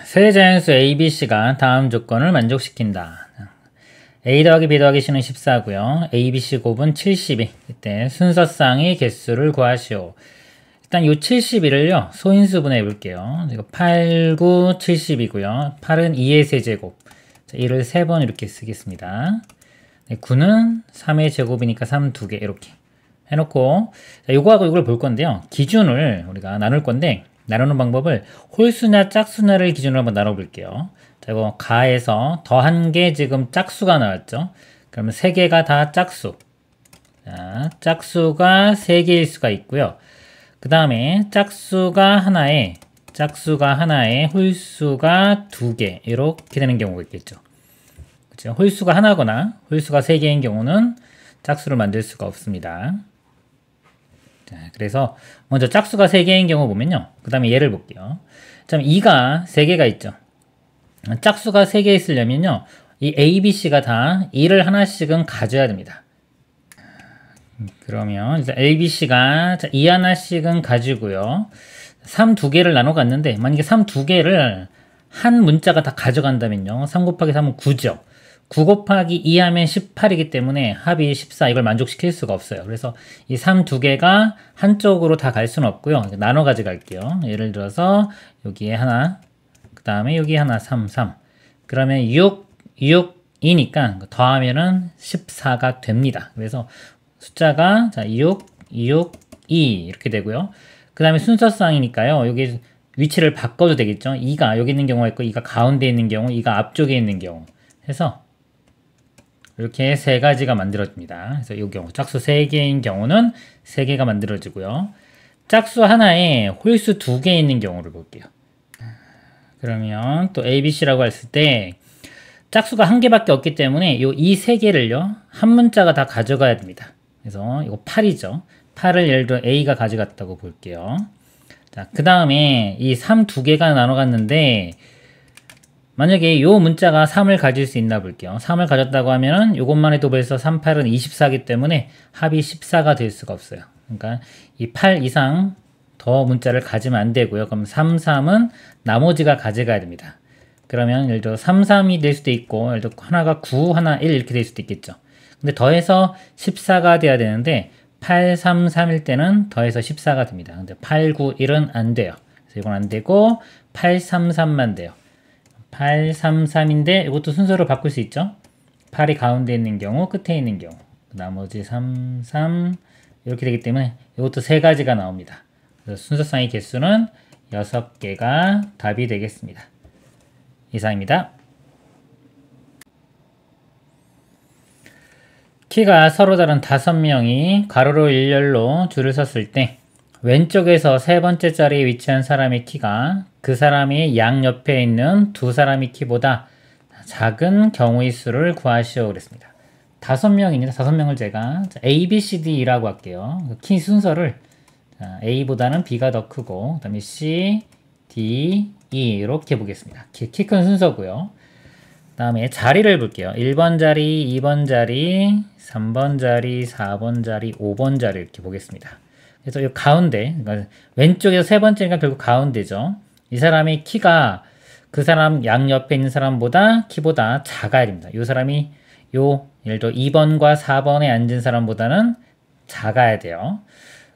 세 자연수 A, B, C가 다음 조건을 만족시킨다. A 더하기 B 더하기 C는 14고요. A, B, C 곱은 72. 이때 순서쌍의 개수를 구하시오. 일단 이 72를요. 소인수분해 볼게요. 이거 8, 9, 70이고요. 8은 2의 세제곱. 1을 3번 이렇게 쓰겠습니다. 9는 3의 제곱이니까 3 2개 이렇게 해놓고 요거하고 이걸 볼 건데요. 기준을 우리가 나눌 건데 나누는 방법을 홀수냐 짝수냐를 기준으로 한번 나눠볼게요. 자, 이거 가에서 더한 게 지금 짝수가 나왔죠. 그러면 3개가 다 짝수. 자, 짝수가 3개일 수가 있고요. 그 다음에 짝수가 하나에 홀수가 2개 이렇게 되는 경우가 있겠죠. 그렇죠? 홀수가 하나거나 홀수가 3개인 경우는 짝수를 만들 수가 없습니다. 자, 그래서 먼저 짝수가 3개인 경우 보면요. 그 다음에 얘를 볼게요. 자, 2가 3개가 있죠. 짝수가 3개 있으려면요. 이 A, B, C가 다 2를 하나씩은 가져야 됩니다. 그러면 이제 A, B, C가 2 하나씩은 가지고요. 3 2개를 나눠 갔는데 만약에 3 2개를 한 문자가 다 가져간다면요. 3 곱하기 3은 9죠. 9 곱하기 2 하면 18이기 때문에 합이 14 이걸 만족시킬 수가 없어요. 그래서 이 3 2개가 한쪽으로 다 갈 수는 없고요. 나눠 가져갈게요. 예를 들어서 여기에 하나, 그 다음에 여기 하나 3, 3. 그러면 6, 6, 2니까 더하면은 14가 됩니다. 그래서 숫자가 자 6, 6, 2 이렇게 되고요. 그 다음에 순서쌍이니까요. 여기 위치를 바꿔도 되겠죠. 2가 여기 있는 경우가 있고 2가 가운데 있는 경우, 2가 앞쪽에 있는 경우 해서 이렇게 세 가지가 만들어집니다. 그래서 이 경우 짝수 3개인 경우는 3개가 만들어지고요. 짝수 하나에 홀수 2개 있는 경우를 볼게요. 그러면 또 A, B, C라고 했을 때 짝수가 1개밖에 없기 때문에 이 3개를요. 한 문자가 다 가져가야 됩니다. 그래서 이거 8이죠. 8을 예를 들어 A가 가져갔다고 볼게요. 자, 그 다음에 이 3 2개가 나눠갔는데 만약에 요 문자가 3을 가질 수 있나 볼게요. 3을 가졌다고 하면은 요것만 해도 벌써 3, 8은 24이기 때문에 합이 14가 될 수가 없어요. 그러니까 이 8 이상 더 문자를 가지면 안 되고요. 그럼 3, 3은 나머지가 가져가야 됩니다. 그러면 예를 들어 3, 3이 될 수도 있고 예를 들어 하나가 9, 하나 1 이렇게 될 수도 있겠죠. 근데 더해서 14가 돼야 되는데 8, 3, 3일 때는 더해서 14가 됩니다. 근데 8, 9, 1은 안 돼요. 그래서 이건 안 되고 8, 3, 3만 돼요. 8, 3, 3인데 이것도 순서를 바꿀 수 있죠. 8이 가운데 있는 경우, 끝에 있는 경우. 나머지 3, 3 이렇게 되기 때문에 이것도 세 가지가 나옵니다. 그래서 순서쌍의 개수는 6개가 답이 되겠습니다. 이상입니다. 키가 서로 다른 5명이 가로로 일렬로 줄을 섰을 때 왼쪽에서 세 번째 자리에 위치한 사람의 키가 그 사람의 양옆에 있는 두 사람의 키보다 작은 경우의 수를 구하시오 그랬습니다. 5명입니다. 5명을 제가 A, B, C, D라고 할게요. 키 순서를 A보다는 B가 더 크고 그 다음에 C, D, E 이렇게 보겠습니다. 키 큰 순서고요. 그 다음에 자리를 볼게요. 1번 자리, 2번 자리, 3번 자리, 4번 자리, 5번 자리 이렇게 보겠습니다. 그래서 이 가운데, 그러니까 왼쪽에서 세 번째니까 결국 가운데죠. 이 사람의 키가 그 사람 양옆에 있는 사람보다 키보다 작아야 됩니다. 이 사람이 예를 들어 2번과 4번에 앉은 사람보다는 작아야 돼요.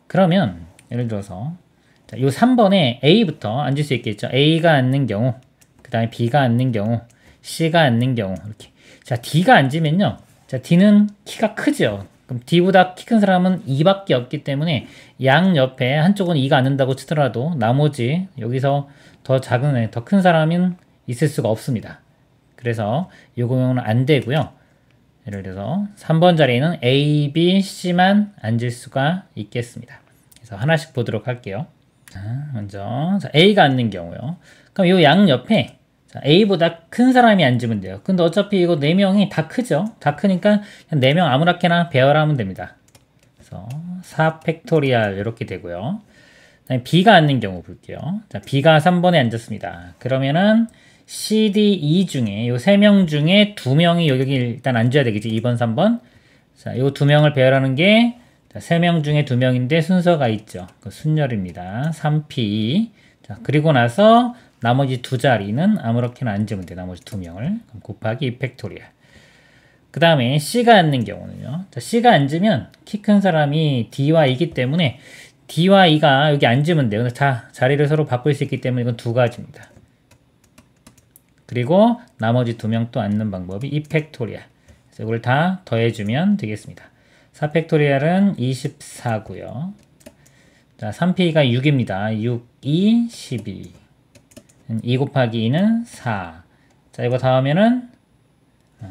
그러면 예를 들어서 요 3번에 A부터 앉을 수 있겠죠. A가 앉는 경우, 그 다음에 B가 앉는 경우, C가 앉는 경우 이렇게. 자, D가 앉으면요. 자, D는 키가 크죠. 그럼 D보다 키 큰 사람은 2밖에 없기 때문에 양 옆에 한쪽은 2가 앉는다고 치더라도 나머지 여기서 더 작은 더 큰 사람은 있을 수가 없습니다. 그래서 이 경우는 안 되고요. 예를 들어서 3번 자리에는 A, B, C만 앉을 수가 있겠습니다. 그래서 하나씩 보도록 할게요. 자, 먼저 A가 앉는 경우요. 그럼 이 양 옆에 A보다 큰 사람이 앉으면 돼요. 근데 어차피 이거 4명이 다 크죠? 다 크니까 4명 아무렇게나 배열하면 됩니다. 그래서 4 팩토리얼 이렇게 되고요. 그다음에 B가 앉는 경우 볼게요. 자, B가 3번에 앉았습니다. 그러면은 C, D, E 중에 요 3명 중에 2명이 여기 일단 앉아야 되겠지. 2번, 3번. 자, 요 2명을 배열하는 게 3명 중에 2명인데 순서가 있죠. 그 순열입니다. 3P. 자, 그리고 나서 나머지 두 자리는 아무렇게나 앉으면 돼요. 나머지 두 명을. 곱하기 2 팩토리얼. 그 다음에 C가 앉는 경우는요. 자, C가 앉으면 키 큰 사람이 D와 E이기 때문에 D와 E가 여기 앉으면 돼요. 자, 자리를 서로 바꿀 수 있기 때문에 이건 두 가지입니다. 그리고 나머지 두 명 또 앉는 방법이 2 팩토리얼. 그래서 이걸 다 더해주면 되겠습니다. 4 팩토리얼은 24고요. 자, 3p가 6입니다. 6, 2, 12. 2 곱하기 2는 4. 자, 이거 다 하면은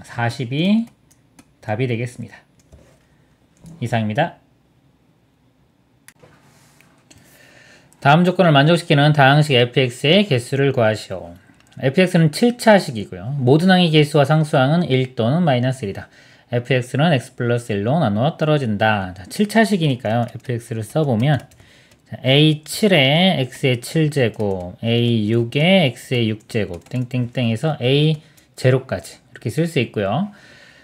42 답이 되겠습니다. 이상입니다. 다음 조건을 만족시키는 다항식 fx의 개수를 구하시오. fx는 7차식이고요. 모든 항의 개수와 상수항은 1 또는 마이너스 1이다. fx는 x 플러스 1로 나누어 떨어진다. 자, 7차식이니까요. fx를 써보면 a7에 x의 7제곱, a6에 x의 6제곱, 땡땡땡에서 a0까지 이렇게 쓸 수 있고요.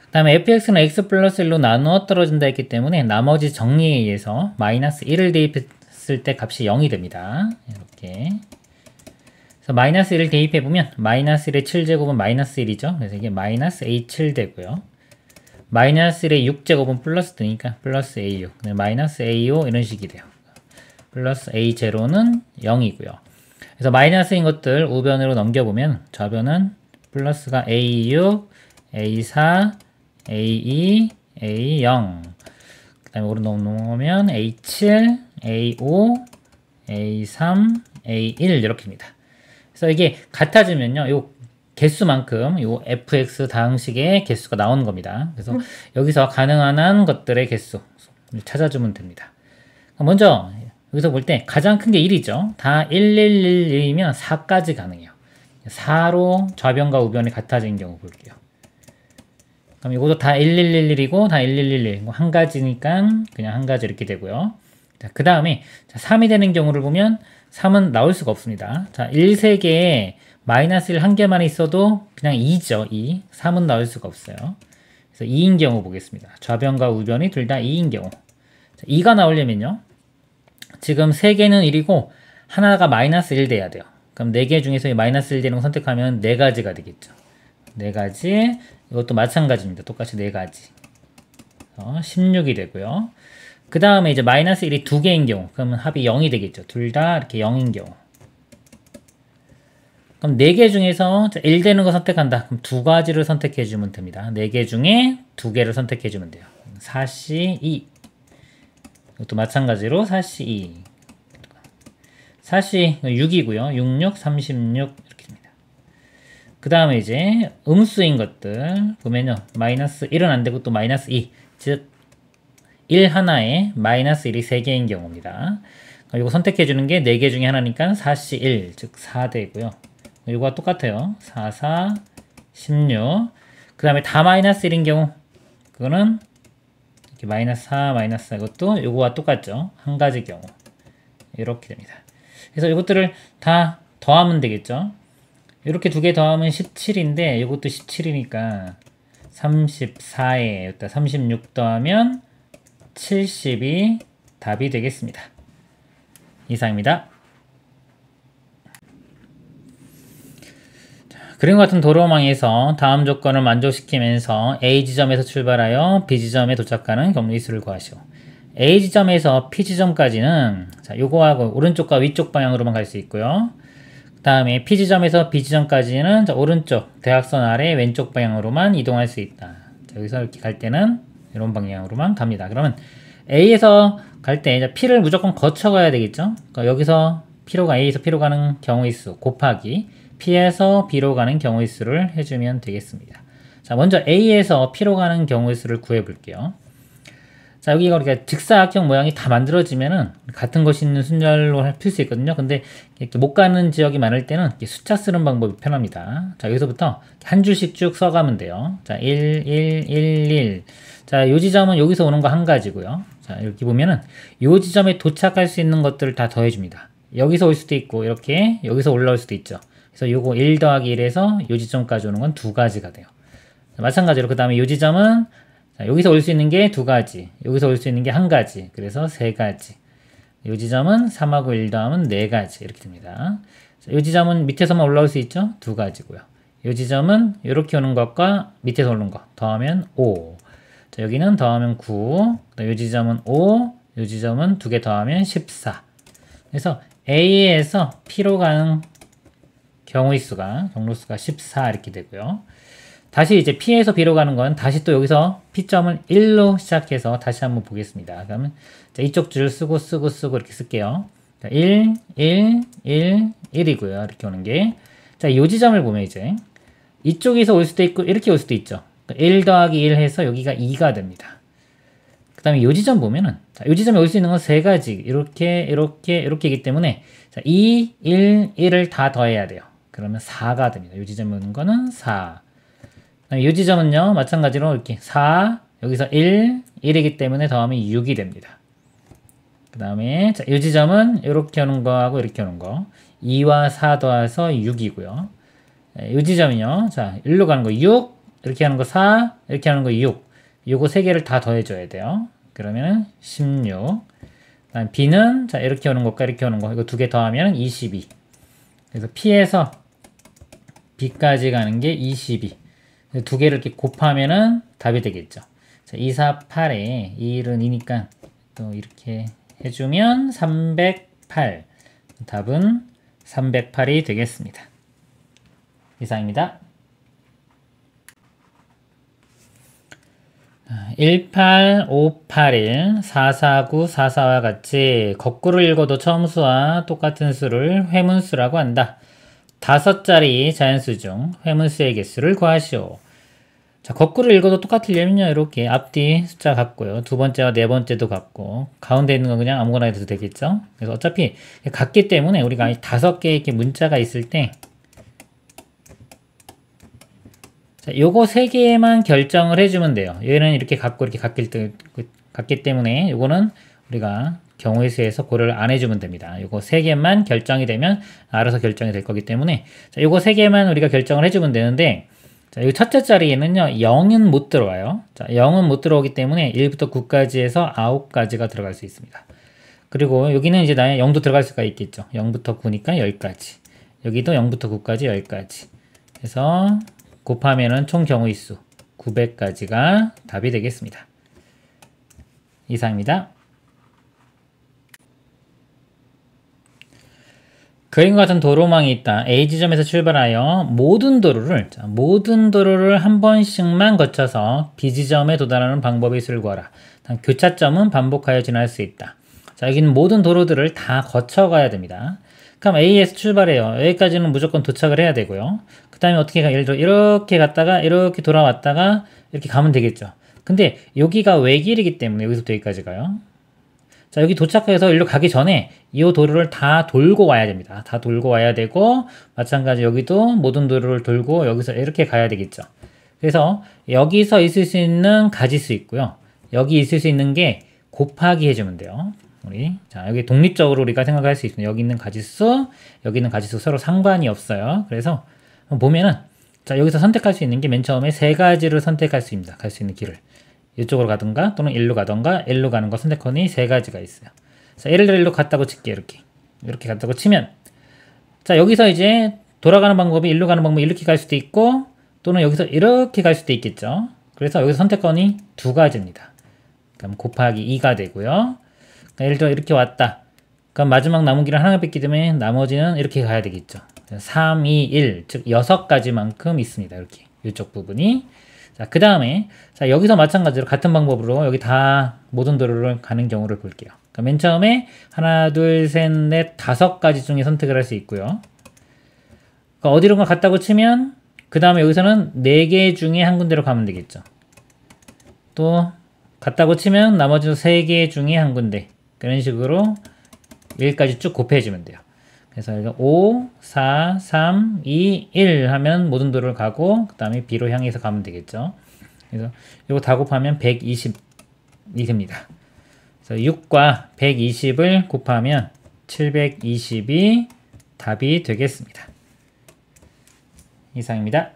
그 다음에 fx는 x 플러스 1로 나누어 떨어진다 했기 때문에 나머지 정리에 의해서 마이너스 1을 대입했을 때 값이 0이 됩니다. 이렇게. 그래서 마이너스 1을 대입해보면 마이너스 1의 7제곱은 마이너스 1이죠. 그래서 이게 마이너스 a7 되고요. 마이너스 1의 6제곱은 플러스 되니까 플러스 a6, 마이너스 a5 이런 식이 돼요. 플러스 a0는 0이고요. 그래서 마이너스인 것들 우변으로 넘겨보면 좌변은 플러스가 a6, a4, a2, a0. 그 다음에 오른 넘어오면 a7, a5, a3, a1 이렇게입니다. 그래서 이게 같아지면요, 요 개수만큼 요 fx 다항식의 개수가 나오는 겁니다. 그래서 여기서 가능한 한 것들의 개수 찾아주면 됩니다. 먼저 여기서 볼 때 가장 큰 게 1이죠. 다 1111이면 4까지 가능해요. 4로 좌변과 우변이 같아진 경우 볼게요. 그럼 이것도 다 1111이고 다 1111, 한 가지니까 그냥 한 가지 이렇게 되고요. 자, 그 다음에 3이 되는 경우를 보면 3은 나올 수가 없습니다. 자, 1, 3개에 마이너스 1 한 개만 있어도 그냥 2죠. 2. 3은 나올 수가 없어요. 그래서 2인 경우 보겠습니다. 좌변과 우변이 둘 다 2인 경우. 자, 2가 나오려면요. 지금 3개는 1이고 하나가 마이너스 1 돼야 돼요. 그럼 4개 중에서 이 마이너스 1 되는 거 선택하면 4가지가 되겠죠. 4가지. 이것도 마찬가지입니다. 똑같이 4가지. 16이 되고요. 그 다음에 이제 마이너스 1이 2개인 경우, 그러면 합이 0이 되겠죠. 둘 다 이렇게 0인 경우. 그럼 4개 중에서 1 되는 거 선택한다. 그럼 2가지를 선택해주면 됩니다. 4개 중에 2개를 선택해주면 돼요. 4C, 2. 이것도 마찬가지로 4C, 2. 4C 6이고요. 66, 36 이렇게 됩니다. 그 다음에 이제 음수인 것들 보면요. 마이너스 1은 안 되고 또 마이너스 2. 즉 1 하나에 마이너스 1이 3개인 경우입니다. 이거 선택해주는 게 4개 중에 하나니까 4C1, 즉 4되고요. 이거와 똑같아요. 4, 4, 16. 그 다음에 다 마이너스 1인 경우, 그거는 이렇게 마이너스 4, 마이너스 4, 이것도 이거와 똑같죠. 한 가지 경우. 이렇게 됩니다. 그래서 이것들을 다 더하면 되겠죠. 이렇게 두 개 더하면 17인데, 이것도 17이니까 34에 여기다 36 더하면 70이 답이 되겠습니다. 이상입니다. 그림과 같은 도로망에서 다음 조건을 만족시키면서 A 지점에서 출발하여 B 지점에 도착하는 경로일수를 구하시오. A 지점에서 P 지점까지는 자, 요거하고 오른쪽과 위쪽 방향으로만 갈 수 있고요. 그 다음에 P 지점에서 B 지점까지는 자, 오른쪽 대각선 아래 왼쪽 방향으로만 이동할 수 있다. 자, 여기서 이렇게 갈 때는 이런 방향으로만 갑니다. 그러면 A에서 갈 때 P를 무조건 거쳐 가야 되겠죠. 그러니까 여기서 A에서 P로 가는 경우의 수 곱하기 P에서 B로 가는 경우의 수를 해주면 되겠습니다. 자, 먼저 A에서 P로 가는 경우의 수를 구해 볼게요. 자, 여기가 우리가 직사각형 모양이 다 만들어지면은 같은 것이 있는 순열로 풀 수 있거든요. 근데 이렇게 못 가는 지역이 많을 때는 숫자 쓰는 방법이 편합니다. 자, 여기서부터 한 줄씩 쭉 써가면 돼요. 자, 1, 1, 1, 1. 자, 요 지점은 여기서 오는 거 한 가지고요. 자, 여기 보면은 요 지점에 도착할 수 있는 것들을 다 더해줍니다. 여기서 올 수도 있고, 이렇게 여기서 올라올 수도 있죠. 그래서 요거 1 더하기 1에서 요 지점까지 오는 건 2가지가 돼요. 자, 마찬가지로 그 다음에 요 지점은 자, 여기서 올 수 있는 게 2가지, 여기서 올 수 있는 게 1가지, 그래서 3가지. 요 지점은 3하고 1 더하면 4가지 이렇게 됩니다. 자, 이 지점은 밑에서만 올라올 수 있죠? 두 가지고요. 이 지점은 이렇게 오는 것과 밑에서 오는 것 더하면 5. 자, 여기는 더하면 9. 이 지점은 5. 이 지점은 두 개 더하면 14. 그래서 A에서 P로 가는 경로수가 14 이렇게 되고요. 다시 이제 P에서 B로 가는 건 다시 또 여기서 P점을 1로 시작해서 다시 한번 보겠습니다. 그러면 자, 이쪽 줄 쓰고 이렇게 쓸게요. 자, 1, 1, 1, 1이고요. 이렇게 오는 게. 자, 이 지점을 보면 이제 이쪽에서 올 수도 있고 이렇게 올 수도 있죠. 1 더하기 1 해서 여기가 2가 됩니다. 그 다음에 이 지점 보면은 자, 이 지점에 올 수 있는 건 세 가지 이렇게이기 때문에 자, 2, 1, 1을 다 더해야 돼요. 그러면 4가 됩니다. 이 지점에 오는 거는 4. 이 지점은요 마찬가지로 이렇게 4 여기서 1, 1이기 때문에 더하면 6이 됩니다. 그 다음에 이 지점은 이렇게 오는 거하고 이렇게 오는 거 2와 4 더해서 6이고요. 이 지점은요 자 1로 가는 거 6 이렇게 하는 거 4 이렇게 하는 거 6 요거 세 개를 다 더해줘야 돼요. 그러면 16. 그다음 B는 자 이렇게 오는 것과 이렇게 오는 거 이거 두 개 더하면 22. 그래서 P에서 B까지 가는 게 22. 두 개를 이렇게 곱하면은 답이 되겠죠. 자, 2, 4, 8에 2는 2니까 또 이렇게 해주면 308. 답은 308이 되겠습니다. 이상입니다. 18581, 449, 44와 같이 거꾸로 읽어도 처음 수와 똑같은 수를 회문수라고 한다. 5자리 자연수 중 회문수의 개수를 구하시오. 자, 거꾸로 읽어도 똑같으려면요, 이렇게 앞뒤 숫자 같고요. 두 번째와 네 번째도 같고, 가운데 있는 건 그냥 아무거나 해도 되겠죠? 그래서 어차피 같기 때문에 우리가 5개의 이렇게 문자가 있을 때, 자, 요거 3개만 결정을 해주면 돼요. 얘는 이렇게 같고 이렇게 같기 때문에 요거는 우리가 경우의 수에서 고려를 안 해주면 됩니다. 요거 3개만 결정이 되면 알아서 결정이 될 거기 때문에 자, 요거 3개만 우리가 결정을 해주면 되는데 자, 이 첫째 자리에는요 0은 못 들어와요. 자, 0은 못 들어오기 때문에 1부터 9까지 해서 9가지가 들어갈 수 있습니다. 그리고 여기는 이제 나의 0도 들어갈 수가 있겠죠. 0부터 9니까 10까지. 여기도 0부터 9까지 10까지. 그래서 곱하면은 총 경우의 수 900까지가 답이 되겠습니다. 이상입니다. 그림과 같은 도로망이 있다. A 지점에서 출발하여 모든 도로를 한 번씩만 거쳐서 B 지점에 도달하는 방법의 수를 구하라. 교차점은 반복하여 지날 수 있다. 자, 여기는 모든 도로들을 다 거쳐가야 됩니다. 그럼 A에서 출발해요. 여기까지는 무조건 도착을 해야 되고요. 그 다음에 어떻게 가? 예를 들어 이렇게 갔다가 이렇게 돌아왔다가 이렇게 가면 되겠죠. 근데 여기가 외길이기 때문에 여기서부터 여기까지 가요. 자, 여기 도착해서 일로 가기 전에 이 도로를 다 돌고 와야 됩니다. 다 돌고 와야 되고 마찬가지 여기도 모든 도로를 돌고 여기서 이렇게 가야 되겠죠. 그래서 여기서 있을 수 있는 가지수 있고요. 여기 있을 수 있는 게 곱하기 해주면 돼요. 자, 여기 독립적으로 우리가 생각할 수 있습니다. 여기 있는 가지수, 여기 있는 가지수 서로 상관이 없어요. 그래서 보면은 자, 여기서 선택할 수 있는 게 맨 처음에 세 가지를 선택할 수 있습니다. 갈 수 있는 길을. 이쪽으로 가든가 또는 일로 가든가 일로 가는 거 선택권이 세 가지가 있어요. 자, 예를 들어 일로 갔다고 칠게요. 이렇게 갔다고 치면 자, 여기서 이제 돌아가는 방법이 일로 가는 방법이 이렇게 갈 수도 있고 또는 여기서 이렇게 갈 수도 있겠죠. 그래서 여기서 선택권이 두 가지입니다. 그럼 곱하기 2가 되고요. 그러니까 예를 들어 이렇게 왔다. 그럼 마지막 남은 길은 하나 뺐기 때문에 나머지는 이렇게 가야 되겠죠. 3, 2, 1, 즉 6가지만큼 있습니다. 이렇게 이쪽 부분이. 자, 그 다음에 자, 여기서 마찬가지로 같은 방법으로 여기 다 모든 도로를 가는 경우를 볼게요. 그러니까 맨 처음에 하나, 둘, 셋, 넷, 5가지 중에 선택을 할 수 있고요. 그러니까 어디론가 갔다고 치면 그 다음에 여기서는 4개 중에 한 군데로 가면 되겠죠. 또 갔다고 치면 나머지 3개 중에 한 군데. 그런 식으로 1까지 쭉 곱해주면 돼요. 그래서 5, 4, 3, 2, 1 하면 모든 도로를 가고 그 다음에 B로 향해서 가면 되겠죠. 그래서 이거 다 곱하면 120이 됩니다. 그래서 6과 120을 곱하면 720이 답이 되겠습니다. 이상입니다.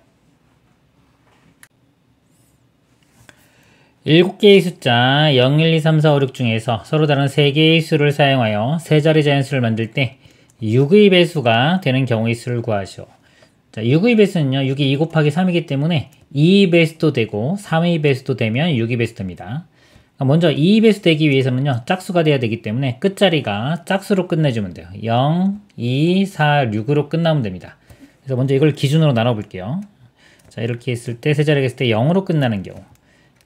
7개의 숫자 0, 1, 2, 3, 4, 5, 6 중에서 서로 다른 3개의 수를 사용하여 세 자리 자연수를 만들 때 6의 배수가 되는 경우의 수를 구하시오. 자, 6의 배수는요, 6이 2 곱하기 3이기 때문에 2의 배수도 되고 3의 배수도 되면 6의 배수 됩니다. 먼저 2의 배수 되기 위해서는요, 짝수가 돼야 되기 때문에 끝자리가 짝수로 끝내주면 돼요. 0, 2, 4, 6으로 끝나면 됩니다. 그래서 먼저 이걸 기준으로 나눠볼게요. 자, 이렇게 했을 때, 세 자리가 있을 때 0으로 끝나는 경우,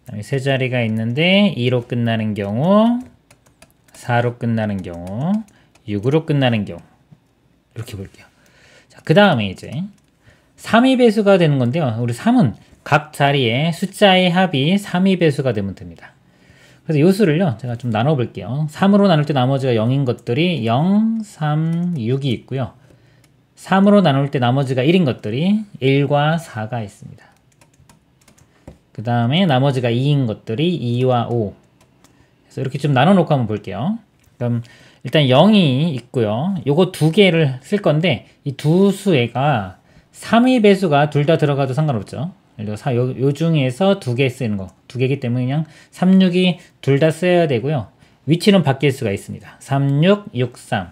그다음에 세 자리가 있는데 2로 끝나는 경우, 4로 끝나는 경우, 6으로 끝나는 경우, 이렇게 볼게요. 자, 그 다음에 이제 3의 배수가 되는 건데요. 우리 3은 각 자리에 숫자의 합이 3의 배수가 되면 됩니다. 그래서 이 수를요, 제가 좀 나눠볼게요. 3으로 나눌 때 나머지가 0인 것들이 0, 3, 6이 있고요. 3으로 나눌 때 나머지가 1인 것들이 1과 4가 있습니다. 그 다음에 나머지가 2인 것들이 2와 5. 그래서 이렇게 좀 나눠놓고 한번 볼게요. 그럼 일단 0이 있고요. 요거 두 개를 쓸 건데 이 두 수가 3의 배수가 둘 다 들어가도 상관없죠. 예를 들어 요 중에서 두 개 쓰는 거, 두 개이기 때문에 그냥 3, 6이 둘 다 써야 되고요. 위치는 바뀔 수가 있습니다. 3, 6, 6, 3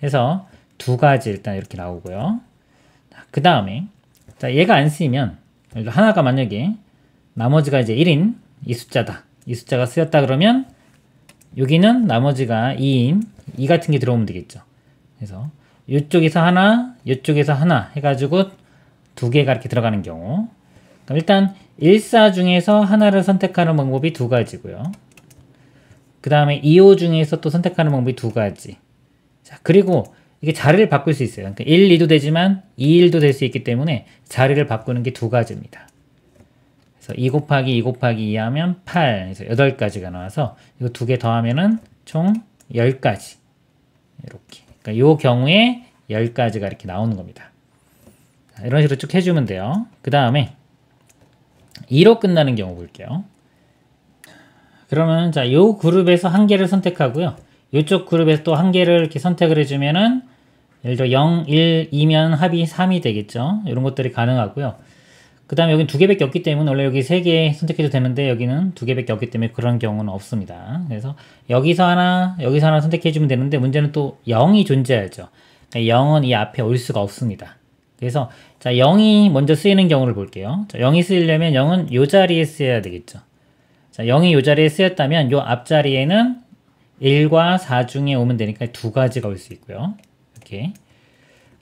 해서 두 가지 일단 이렇게 나오고요. 그 다음에 자, 얘가 안 쓰이면 하나가 만약에 나머지가 이제 1인 이 숫자다. 이 숫자가 쓰였다 그러면 여기는 나머지가 2인 2 같은 게 들어오면 되겠죠. 그래서 이쪽에서 하나, 이쪽에서 하나 해가지고 두 개가 이렇게 들어가는 경우, 그럼 일단 1사 중에서 하나를 선택하는 방법이 두 가지고요. 그 다음에 2호 중에서 또 선택하는 방법이 두 가지. 자, 그리고 이게 자리를 바꿀 수 있어요. 그러니까 1, 2도 되지만 2, 1도 될 수 있기 때문에 자리를 바꾸는 게 두 가지입니다. 그래서 2 곱하기 2 곱하기 2 하면 8, 그래서 8가지가 나와서 이거 두 개 더하면은 총 10가지. 이렇게. 그러니까 요 경우에 10가지가 이렇게 나오는 겁니다. 자, 이런 식으로 쭉 해주면 돼요. 그 다음에 2로 끝나는 경우 볼게요. 그러면 자, 요 그룹에서 한 개를 선택하고요. 요쪽 그룹에서 또 한 개를 이렇게 선택을 해주면은 예를 들어 0, 1, 2면 합이 3이 되겠죠. 이런 것들이 가능하고요. 그 다음에 여기는 두 개밖에 없기 때문에 원래 여기 세 개 선택해도 되는데 여기는 두 개밖에 없기 때문에 그런 경우는 없습니다. 그래서 여기서 하나 선택해주면 되는데 문제는 또 0이 존재하죠. 그러니까 0은 이 앞에 올 수가 없습니다. 그래서 자, 0이 먼저 쓰이는 경우를 볼게요. 자, 0이 쓰이려면 0은 요 자리에 쓰여야 되겠죠. 자, 0이 요 자리에 쓰였다면 요 앞자리에는 1과 4 중에 오면 되니까 두 가지가 올 수 있고요. 이렇게.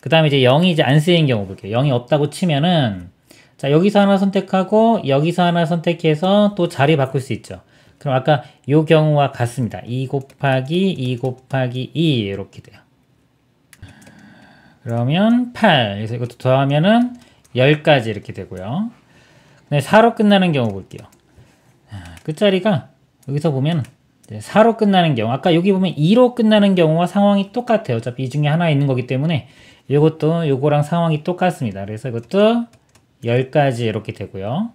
그 다음에 이제 0이 이제 안 쓰인 경우 볼게요. 0이 없다고 치면은 자, 여기서 하나 선택하고 여기서 하나 선택해서 또 자리 바꿀 수 있죠. 그럼 아까 요 경우와 같습니다. 2 곱하기 2 곱하기 2 이렇게 돼요. 그러면 8. 그래서 이것도 더하면은 10가지 이렇게 되고요. 4로 끝나는 경우 볼게요. 끝자리가 여기서 보면 4로 끝나는 경우, 아까 여기 보면 2로 끝나는 경우와 상황이 똑같아요. 어차피 이 중에 하나 있는 거기 때문에 이것도 요거랑 상황이 똑같습니다. 그래서 이것도 10가지 이렇게 되고요.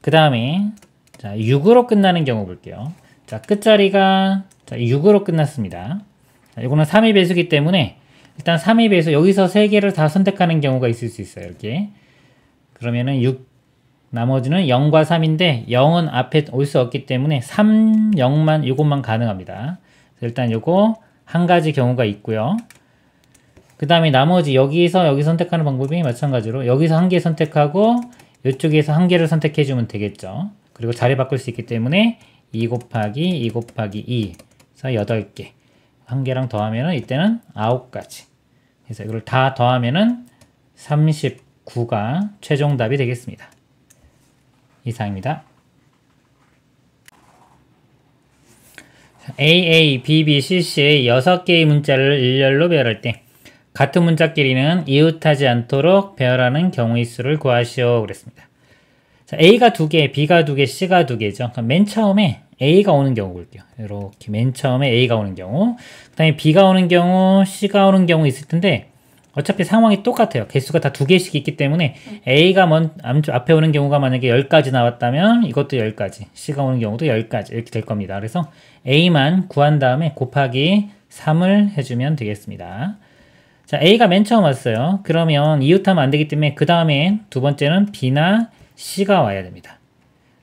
그 다음에 자, 6으로 끝나는 경우 볼게요. 자, 끝자리가 자, 6으로 끝났습니다. 자, 이거는 3의 배수기 때문에 일단 3의 배수 여기서 3개를 다 선택하는 경우가 있을 수 있어요. 이렇게. 그러면은 6 나머지는 0과 3인데 0은 앞에 올 수 없기 때문에 3, 0만 이것만 가능합니다. 일단 요거 한 가지 경우가 있고요. 그 다음에 나머지 여기서 여기 선택하는 방법이 마찬가지로 여기서 한 개 선택하고 이쪽에서 한 개를 선택해 주면 되겠죠. 그리고 자리 바꿀 수 있기 때문에 2 곱하기 2 곱하기 2 그래서 8개 한 개랑 더하면은 이때는 9가지. 그래서 이걸 다 더하면은 39가 최종 답이 되겠습니다. 이상입니다. AA, BB, CC의 6개의 문자를 일렬로 배열할 때 같은 문자끼리는 이웃하지 않도록 배열하는 경우의 수를 구하시오 그랬습니다. 자, A가 2개, B가 2개, C가 2개죠. 그럼 맨 처음에 A가 오는 경우 볼게요. 이렇게 맨 처음에 A가 오는 경우, 그 다음에 B가 오는 경우, C가 오는 경우 있을 텐데 어차피 상황이 똑같아요. 개수가 다 2개씩 있기 때문에 A가 앞에 오는 경우가 만약에 10가지 나왔다면 이것도 10가지, C가 오는 경우도 10가지 이렇게 될 겁니다. 그래서 A만 구한 다음에 곱하기 3을 해주면 되겠습니다. 자, A가 맨 처음 왔어요. 그러면 이웃하면 안 되기 때문에 그 다음에 두 번째는 B나 C가 와야 됩니다.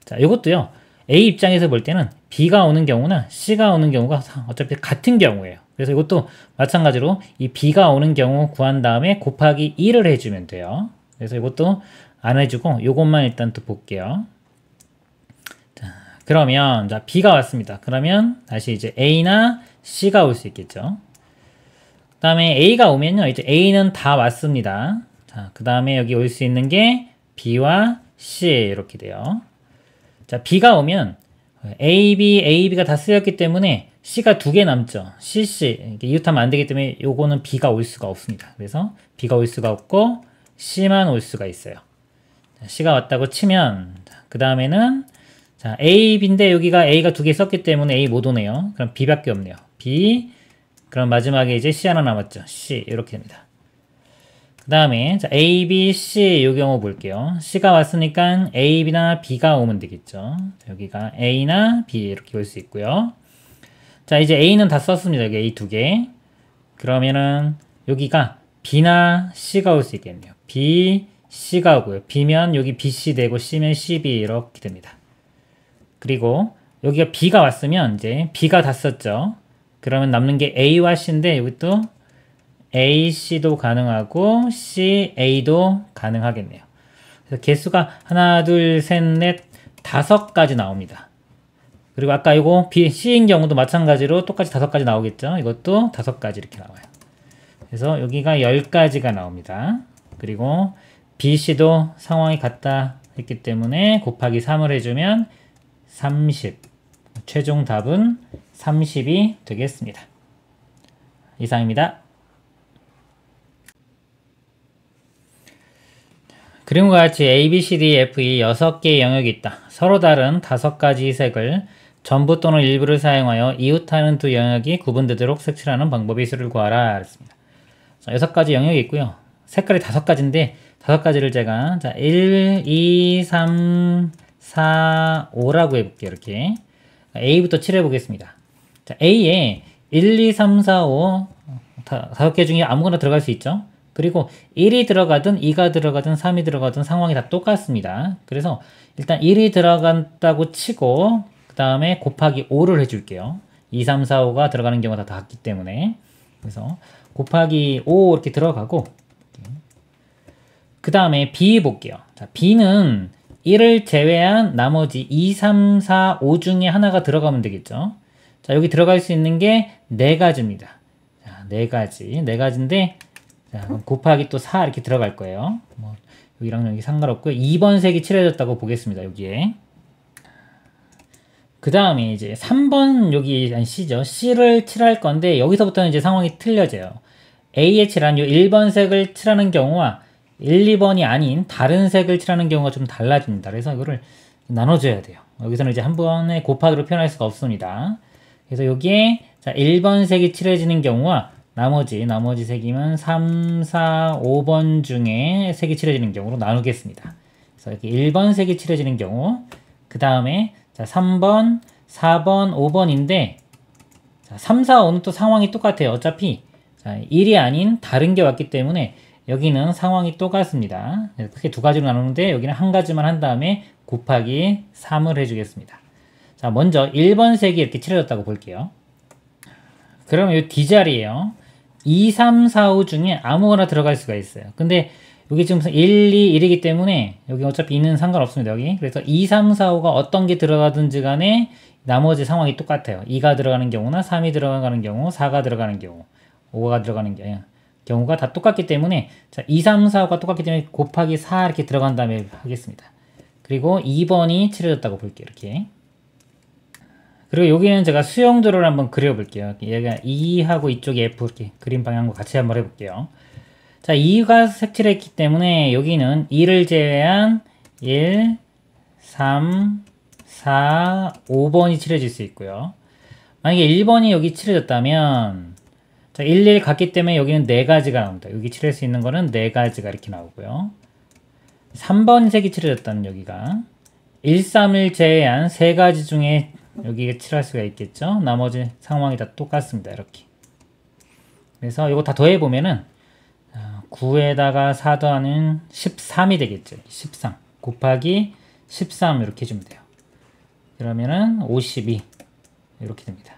자, 이것도요. A 입장에서 볼 때는 B가 오는 경우나 C가 오는 경우가 어차피 같은 경우예요. 그래서 이것도 마찬가지로 이 b가 오는 경우 구한 다음에 곱하기 1을 해주면 돼요. 그래서 이것도 안 해주고 요것만 일단 또 볼게요. 자, 그러면 자 b가 왔습니다. 그러면 다시 이제 a나 c가 올 수 있겠죠. 그 다음에 a가 오면요, 이제 a는 다 왔습니다. 자, 그 다음에 여기 올 수 있는 게 b와 c 이렇게 돼요. 자, b가 오면 ab가 다 쓰였기 때문에 c가 2개 남죠. cc 이웃하면 안 되기 때문에 요거는 b가 올 수가 없습니다. 그래서 b가 올 수가 없고 c만 올 수가 있어요. 자, c가 왔다고 치면 그 다음에는 자, a, b인데 여기가 a가 2개 썼기 때문에 a 못 오네요. 그럼 b밖에 없네요. b, 그럼 마지막에 이제 c 하나 남았죠. c 이렇게 됩니다. 그 다음에 자, a, b, c 요 경우 볼게요. c가 왔으니까 a, b나 b가 오면 되겠죠. 자, 여기가 a나 b 이렇게 올 수 있고요. 자, 이제 a는 다 썼습니다. 여기 a 2개. 그러면은 여기가 b나 c가 올 수 있겠네요. b, c가 오고요. b면 여기 bc 되고 c면 cb 이렇게 됩니다. 그리고 여기가 b가 왔으면 이제 b가 다 썼죠. 그러면 남는 게 a와 c인데 여기 또 a, c도 가능하고 c, a도 가능하겠네요. 그래서 개수가 하나, 둘, 셋, 넷, 5가지 나옵니다. 그리고 아까 이거 b, c인 경우도 마찬가지로 똑같이 5가지 나오겠죠. 이것도 5가지 이렇게 나와요. 그래서 여기가 10가지가 나옵니다. 그리고 b, c도 상황이 같다 했기 때문에 곱하기 3을 해주면 30. 최종 답은 30이 되겠습니다. 이상입니다. 그림과 같이 A, B, C, D, F, E 6개의 영역이 있다. 서로 다른 5가지 색을 전부 또는 일부를 사용하여 이웃하는 두 영역이 구분되도록 색칠하는 방법의 수를 구하라. 그랬습니다. 자, 6가지 영역이 있고요. 색깔이 5가지인데 5가지를 제가 자 1, 2, 3, 4, 5라고 해볼게요. 이렇게 A부터 칠해 보겠습니다. 자, A에 1, 2, 3, 4, 5 5개 중에 아무거나 들어갈 수 있죠. 그리고 1이 들어가든 2가 들어가든 3이 들어가든 상황이 다 똑같습니다. 그래서 일단 1이 들어간다고 치고 그 다음에 곱하기 5를 해줄게요. 2, 3, 4, 5가 들어가는 경우가 다 같기 때문에 그래서 곱하기 5 이렇게 들어가고 그 다음에 B 볼게요. 자, B는 1을 제외한 나머지 2, 3, 4, 5 중에 하나가 들어가면 되겠죠. 자, 여기 들어갈 수 있는 게 4가지입니다. 자, 4가지인데 자, 그럼 곱하기 또 4 이렇게 들어갈 거예요. 뭐 여기랑 여기 상관없고요. 2번 색이 칠해졌다고 보겠습니다. 여기에. 그 다음에 이제 3번 여기 C죠. C를 칠할 건데 여기서부터는 이제 상황이 틀려져요. A에 칠한 요 1번 색을 칠하는 경우와 1, 2번이 아닌 다른 색을 칠하는 경우가 좀 달라집니다. 그래서 이거를 나눠줘야 돼요. 여기서는 이제 한 번에 곱하기로 표현할 수가 없습니다. 그래서 여기에 자 1번 색이 칠해지는 경우와 나머지 색이면 3, 4, 5번 중에 색이 칠해지는 경우로 나누겠습니다. 그래서 이렇게 1번 색이 칠해지는 경우, 그 다음에 자 3번, 4번, 5번인데 자 3, 4, 5는 또 상황이 똑같아요. 어차피 자 1이 아닌 다른 게 왔기 때문에 여기는 상황이 똑같습니다. 크게 2가지로 나누는데 여기는 한 가지만 한 다음에 곱하기 3을 해주겠습니다. 자, 먼저 1번 색이 이렇게 칠해졌다고 볼게요. 그러면 이 D자리에요. 2, 3, 4, 5 중에 아무거나 들어갈 수가 있어요. 근데 여기 지금 1, 2, 1이기 때문에 여기 어차피 2는 상관없습니다. 여기. 그래서 2, 3, 4, 5가 어떤 게 들어가든지 간에 나머지 상황이 똑같아요. 2가 들어가는 경우나 3이 들어가는 경우, 4가 들어가는 경우, 5가 들어가는 경우가 다 똑같기 때문에 자 2, 3, 4, 5가 똑같기 때문에 곱하기 4 이렇게 들어간 다음에 하겠습니다. 그리고 2번이 칠해졌다고 볼게요. 이렇게. 그리고 여기는 제가 수용도를 한번 그려볼게요. 얘가 2하고 이쪽에 F 이렇게 그림 방향과 같이 한번 해볼게요. 자, 2가 색칠했기 때문에 여기는 2를 제외한 1, 3, 4, 5번이 칠해질 수 있고요. 만약에 1번이 여기 칠해졌다면 자, 1, 1 같기 때문에 여기는 4가지가 나옵니다. 여기 칠할 수 있는 거는 4가지가 이렇게 나오고요. 3번 색이 칠해졌다면 여기가 1, 3을 제외한 3가지 중에 여기에 칠할 수가 있겠죠. 나머지 상황이 다 똑같습니다. 이렇게. 그래서 이거 다 더해보면은 9에다가 4 더하는 13이 되겠죠. 13 곱하기 13 이렇게 해주면 돼요. 그러면은 52 이렇게 됩니다.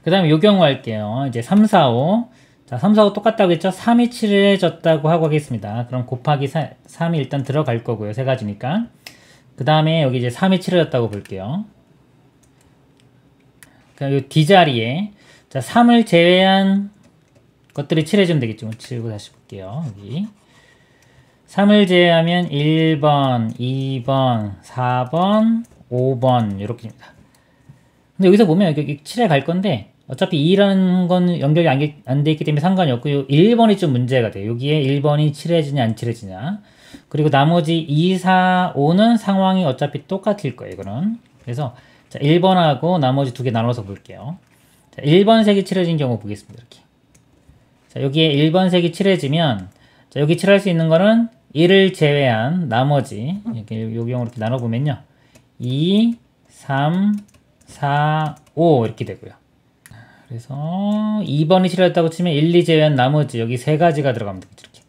그 다음에 요 경우 할게요. 이제 3, 4, 5. 자, 3, 4, 5 똑같다고 했죠? 3이 칠해졌다고 하고 하겠습니다. 그럼 곱하기 3이 일단 들어갈 거고요. 세 가지니까. 그 다음에 여기 이제 3이 칠해졌다고 볼게요. 그러니까 요 D자리에 자, 3을 제외한 것들이 칠해주면 되겠죠. 칠고 다시 볼게요. 여기 3을 제외하면 1번, 2번, 4번, 5번 이렇게입니다. 근데 여기서 보면 여기 칠해 갈 건데 어차피 2라는 건 연결이 안 돼 있기 때문에 상관이 없고요. 1번이 좀 문제가 돼요. 여기에 1번이 칠해지냐 안 칠해지냐. 그리고 나머지 2, 4, 5는 상황이 어차피 똑같을 거예요. 이거는. 그래서 자, 1번하고 나머지 두 개 나눠서 볼게요. 자, 1번 색이 칠해진 경우 보겠습니다. 이렇게. 자, 여기에 1번 색이 칠해지면 자, 여기 칠할 수 있는 거는 1을 제외한 나머지 이렇게 요 경우로 이렇게 나눠보면요. 2, 3, 4, 5 이렇게 되고요. 그래서 2번이 칠해졌다고 치면 1, 2 제외한 나머지 여기 세 가지가 들어가면 되겠죠. 이렇게.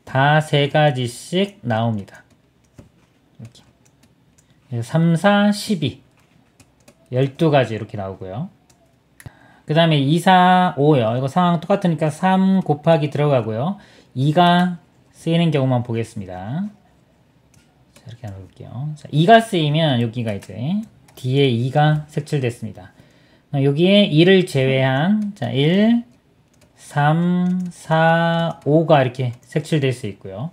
다 세 가지씩 나옵니다. 이렇게. 그래서 3, 4, 12 12가지 이렇게 나오고요. 그 다음에 2, 4, 5요. 이거 상황 똑같으니까 3 곱하기 들어가고요. 2가 쓰이는 경우만 보겠습니다. 자, 이렇게 나눠볼게요. 자, 2가 쓰이면 여기가 이제 뒤에 2가 색칠됐습니다. 여기에 1을 제외한 자, 1, 3, 4, 5가 이렇게 색칠될 수 있고요.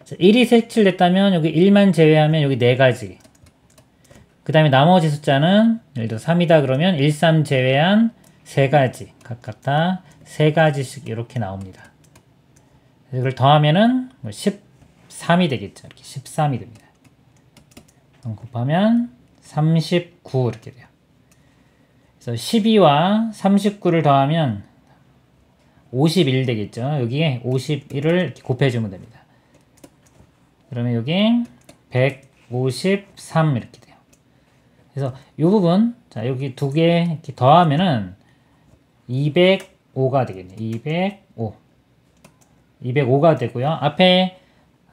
자, 1이 색칠됐다면 여기 1만 제외하면 여기 4가지. 그 다음에 나머지 숫자는 예를 들어 3이다 그러면 1, 3 제외한 3가지. 각각 다 3가지씩 이렇게 나옵니다. 이걸 더하면은 13이 되겠죠. 이렇게 13이 됩니다. 그럼 곱하면 39 이렇게 돼요. 그래서 12와 39를 더하면 51 되겠죠. 여기에 51을 이렇게 곱해주면 됩니다. 그러면 여기 153 이렇게 돼요. 그래서 이 부분, 자, 여기 두 개 이렇게 더하면은 205가 되겠네요. 205. 205가 되고요. 앞에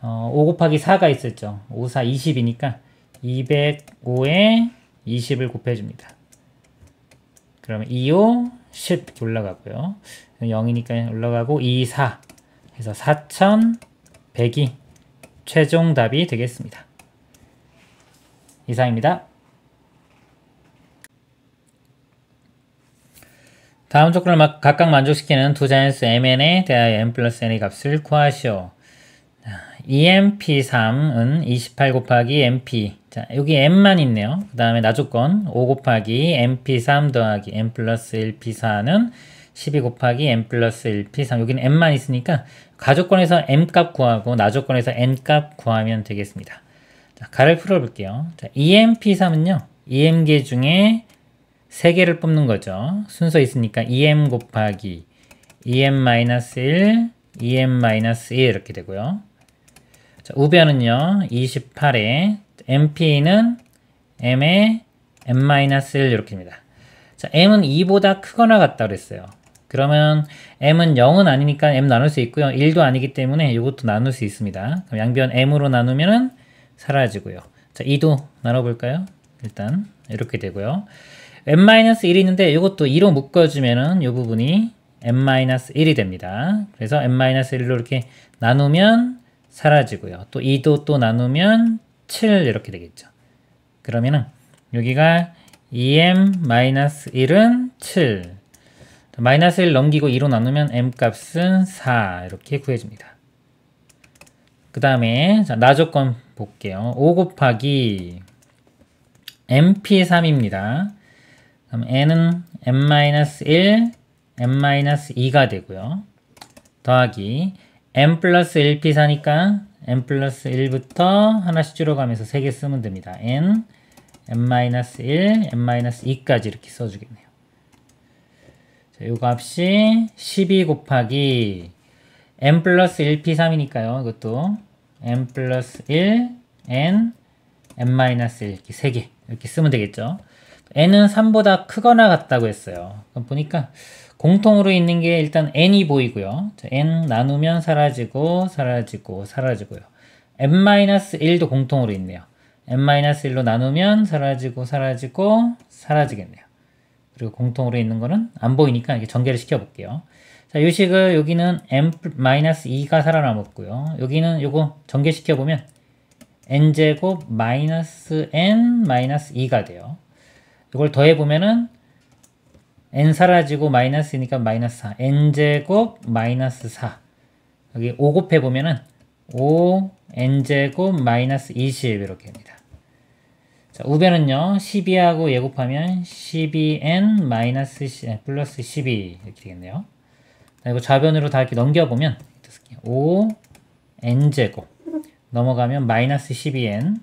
5 곱하기 4가 있었죠. 5, 4, 20이니까 205에 20을 곱해줍니다. 그러면 2, 5, 10 이렇게 올라가고요. 0이니까 올라가고 2, 4 해서 4100이 최종 답이 되겠습니다. 이상입니다. 다음 조건을 각각 만족시키는 두 자연수 mn에 대하여 m 플러스 n의 값을 구하시오. EMP3은 28 곱하기 MP. 자, 여기 m만 있네요. 그 다음에 나조건 5 곱하기 MP3 더하기 m 플러스 1P4는 12 곱하기 m 플러스 1P3. 여기는 m만 있으니까 가조건에서 m값 구하고 나조건에서 n값 구하면 되겠습니다. 자, 가를 풀어볼게요. 자, EMP3은요. EM계 중에 3개를 뽑는 거죠. 순서 있으니까 EM 곱하기 EM-1, EM-1 이렇게 되고요. 자, 우변은요. 28에 MP는 M에 M-1 이렇게입니다. 자, M은 2보다 크거나 같다 그랬어요. 그러면 M은 0은 아니니까 M 나눌 수 있고요. 1도 아니기 때문에 이것도 나눌 수 있습니다. 그럼 양변 M으로 나누면은 사라지고요. 자, 2도 나눠볼까요? 일단 이렇게 되고요. M-1이 있는데 이것도 2로 묶어주면은 이 부분이 M-1이 됩니다. 그래서 M-1로 이렇게 나누면 사라지고요. 또 2도 또 나누면 7 이렇게 되겠죠. 그러면은 여기가 EM-1은 7. 마이너스 1 넘기고 2로 나누면 M값은 4 이렇게 구해줍니다. 그 다음에 나조건 볼게요. 5 곱하기 MP3입니다. 그럼 n은 m-1, m-2가 되고요. 더하기 m 플러스 1p4니까 m 플러스 1부터 하나씩 줄여가면서 3개 쓰면 됩니다. n, m-1, m-2까지 이렇게 써주겠네요. 자, 요 값이 12 곱하기 m 플러스 1p3이니까요. 이것도 m 플러스 1, n, m-1 이렇게 3개 이렇게 쓰면 되겠죠. n은 3보다 크거나 같다고 했어요. 그럼 보니까 공통으로 있는 게 일단 n이 보이고요. 자, n 나누면 사라지고 사라지고 사라지고요. m-1도 공통으로 있네요. m-1로 나누면 사라지고 사라지고 사라지겠네요. 그리고 공통으로 있는 거는 안 보이니까 이렇게 전개를 시켜볼게요. 자, 이 식을 여기는 n-2가 살아남았고요. 여기는 요거 전개시켜보면 n제곱 마이너스 n-2가 돼요. 이걸 더해보면은 n 사라지고 마이너스니까 마이너스 4, n제곱 마이너스 4. 여기 5 곱해보면은 5n제곱 마이너스 20 이렇게 됩니다. 자, 우변은요 12하고 예곱하면 12n 마이너스 플러스 12 이렇게 되겠네요. 자, 이거 좌변으로 다 이렇게 넘겨보면 5n제곱 넘어가면 마이너스 12n,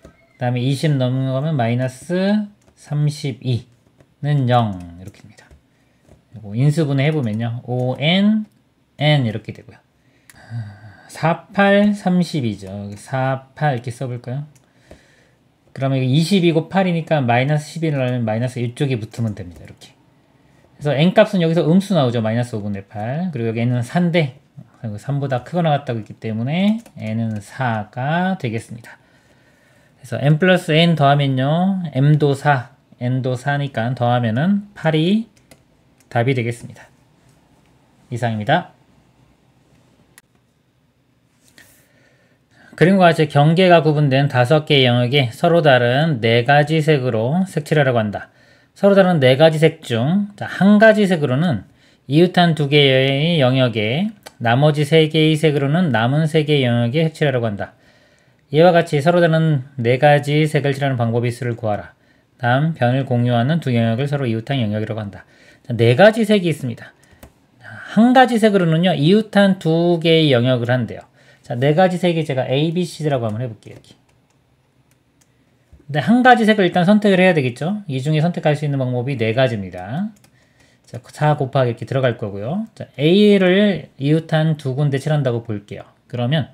그 다음에 20 넘어가면 마이너스 32는 0 이렇게 됩니다. 인수분해 해보면요 5n n 이렇게 되고요. 48, 32죠. 48 이렇게 써볼까요? 그러면 20이고 8이니까 마이너스 11을 하면 마이너스 이쪽에 붙으면 됩니다. 이렇게. 그래서 n값은 여기서 음수 나오죠. 마이너스 5분의 8. 그리고 여기 n은 4인데 3보다 크거나 같다고 했기 때문에 n은 4가 되겠습니다. 그래서 n 플러스 n 더하면요 m도 4, n도 4니까 더하면은 8이 답이 되겠습니다. 이상입니다. 그림과 같이 경계가 구분된 5개의 영역에 서로 다른 4가지 색으로 색칠하라고 한다. 서로 다른 4가지 색 중 한 가지 색으로는 이웃한 2개의 영역에 나머지 3개의 색으로는 남은 3개의 영역에 색칠하라고 한다. 이와 같이 서로 다른 4가지 색을 칠하는 방법의 수를 구하라. 다음 변을 공유하는 2 영역을 서로 이웃한 영역이라고 한다. 4가지 색이 있습니다. 한 가지 색으로는요 이웃한 2개의 영역을 한대요. 자, 4가지 색이 제가 A, B, C라고 한번 해볼게요. 여기. 근데 한 가지 색을 일단 선택을 해야 되겠죠. 이 중에 선택할 수 있는 방법이 4가지입니다. 자, 4 곱하기 이렇게 들어갈 거고요. 자, A를 이웃한 2군데 칠한다고 볼게요. 그러면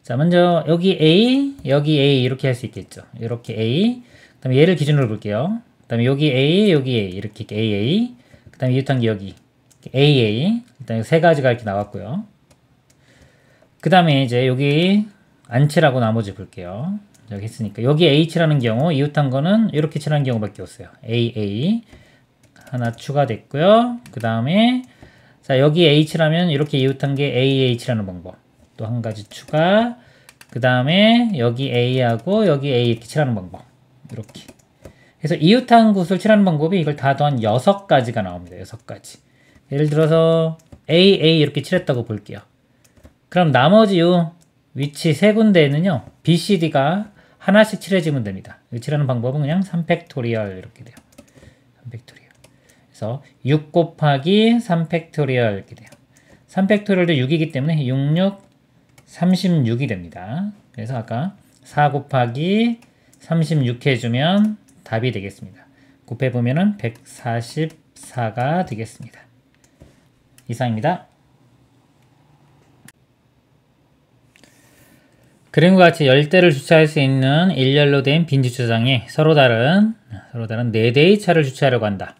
자, 먼저 여기 A, 여기 A 이렇게 할 수 있겠죠. 이렇게 A, 그 다음에 얘를 기준으로 볼게요. 그 다음에 여기 A, 여기 A 이렇게 AA, 그 다음에 이웃한 게 여기 AA, 일단 3가지가 이렇게 나왔고요. 그 다음에 이제 여기 안 칠하고 나머지 볼게요. 여기 했으니까 여기 A 칠하는 경우 이웃한 거는 이렇게 칠하는 경우밖에 없어요. AA 하나 추가됐고요. 그 다음에 자 여기 A 칠하면 이렇게 이웃한 게 AA 칠하는 방법 또 한 가지 추가. 그 다음에 여기 A하고 여기 A 이렇게 칠하는 방법 이렇게 그래서 이웃한 곳을 칠하는 방법이 이걸 다 더한 6가지가 나옵니다. 6가지. 예를 들어서 AA 이렇게 칠했다고 볼게요. 그럼 나머지 요 위치 3군데에는요 BCD가 하나씩 칠해지면 됩니다. 칠하는 방법은 그냥 3팩토리얼 이렇게 돼요. 3팩토리얼. 그래서 6 곱하기 3팩토리얼 이렇게 돼요. 3팩토리얼도 6이기 때문에 6, 6, 36이 됩니다. 그래서 아까 4 곱하기 36 해주면 답이 되겠습니다. 곱해보면은 144가 되겠습니다. 이상입니다. 그림과 같이 열대를 주차할 수 있는 일렬로 된 빈 주차장에 서로 다른 4대의 차를 주차하려고 한다.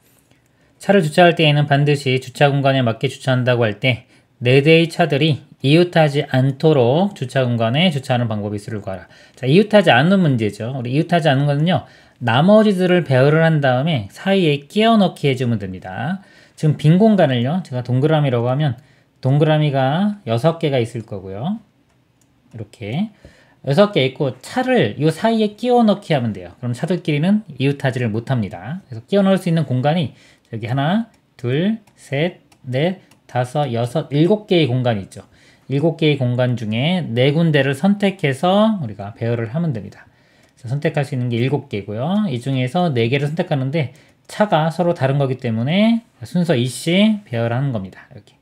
차를 주차할 때에는 반드시 주차 공간에 맞게 주차한다고 할 때 4대의 차들이 이웃하지 않도록 주차 공간에 주차하는 방법의 수를 구하라. 자, 이웃하지 않는 문제죠. 우리 이웃하지 않는 거는요. 나머지들을 배열을 한 다음에 사이에 끼워 넣기 해주면 됩니다. 지금 빈 공간을요. 제가 동그라미라고 하면 동그라미가 6개가 있을 거고요. 이렇게 6개 있고 차를 이 사이에 끼워 넣기 하면 돼요. 그럼 차들끼리는 이웃하지를 못합니다. 그래서 끼워 넣을 수 있는 공간이 여기 하나, 둘, 셋, 넷, 다섯, 여섯, 7개의 공간이 있죠. 7개의 공간 중에 4군데를 선택해서 우리가 배열을 하면 됩니다. 그래서 선택할 수 있는 게 7개고요. 이 중에서 4개를 선택하는데 차가 서로 다른 거기 때문에 순서 이씨 배열하는 겁니다. 이렇게.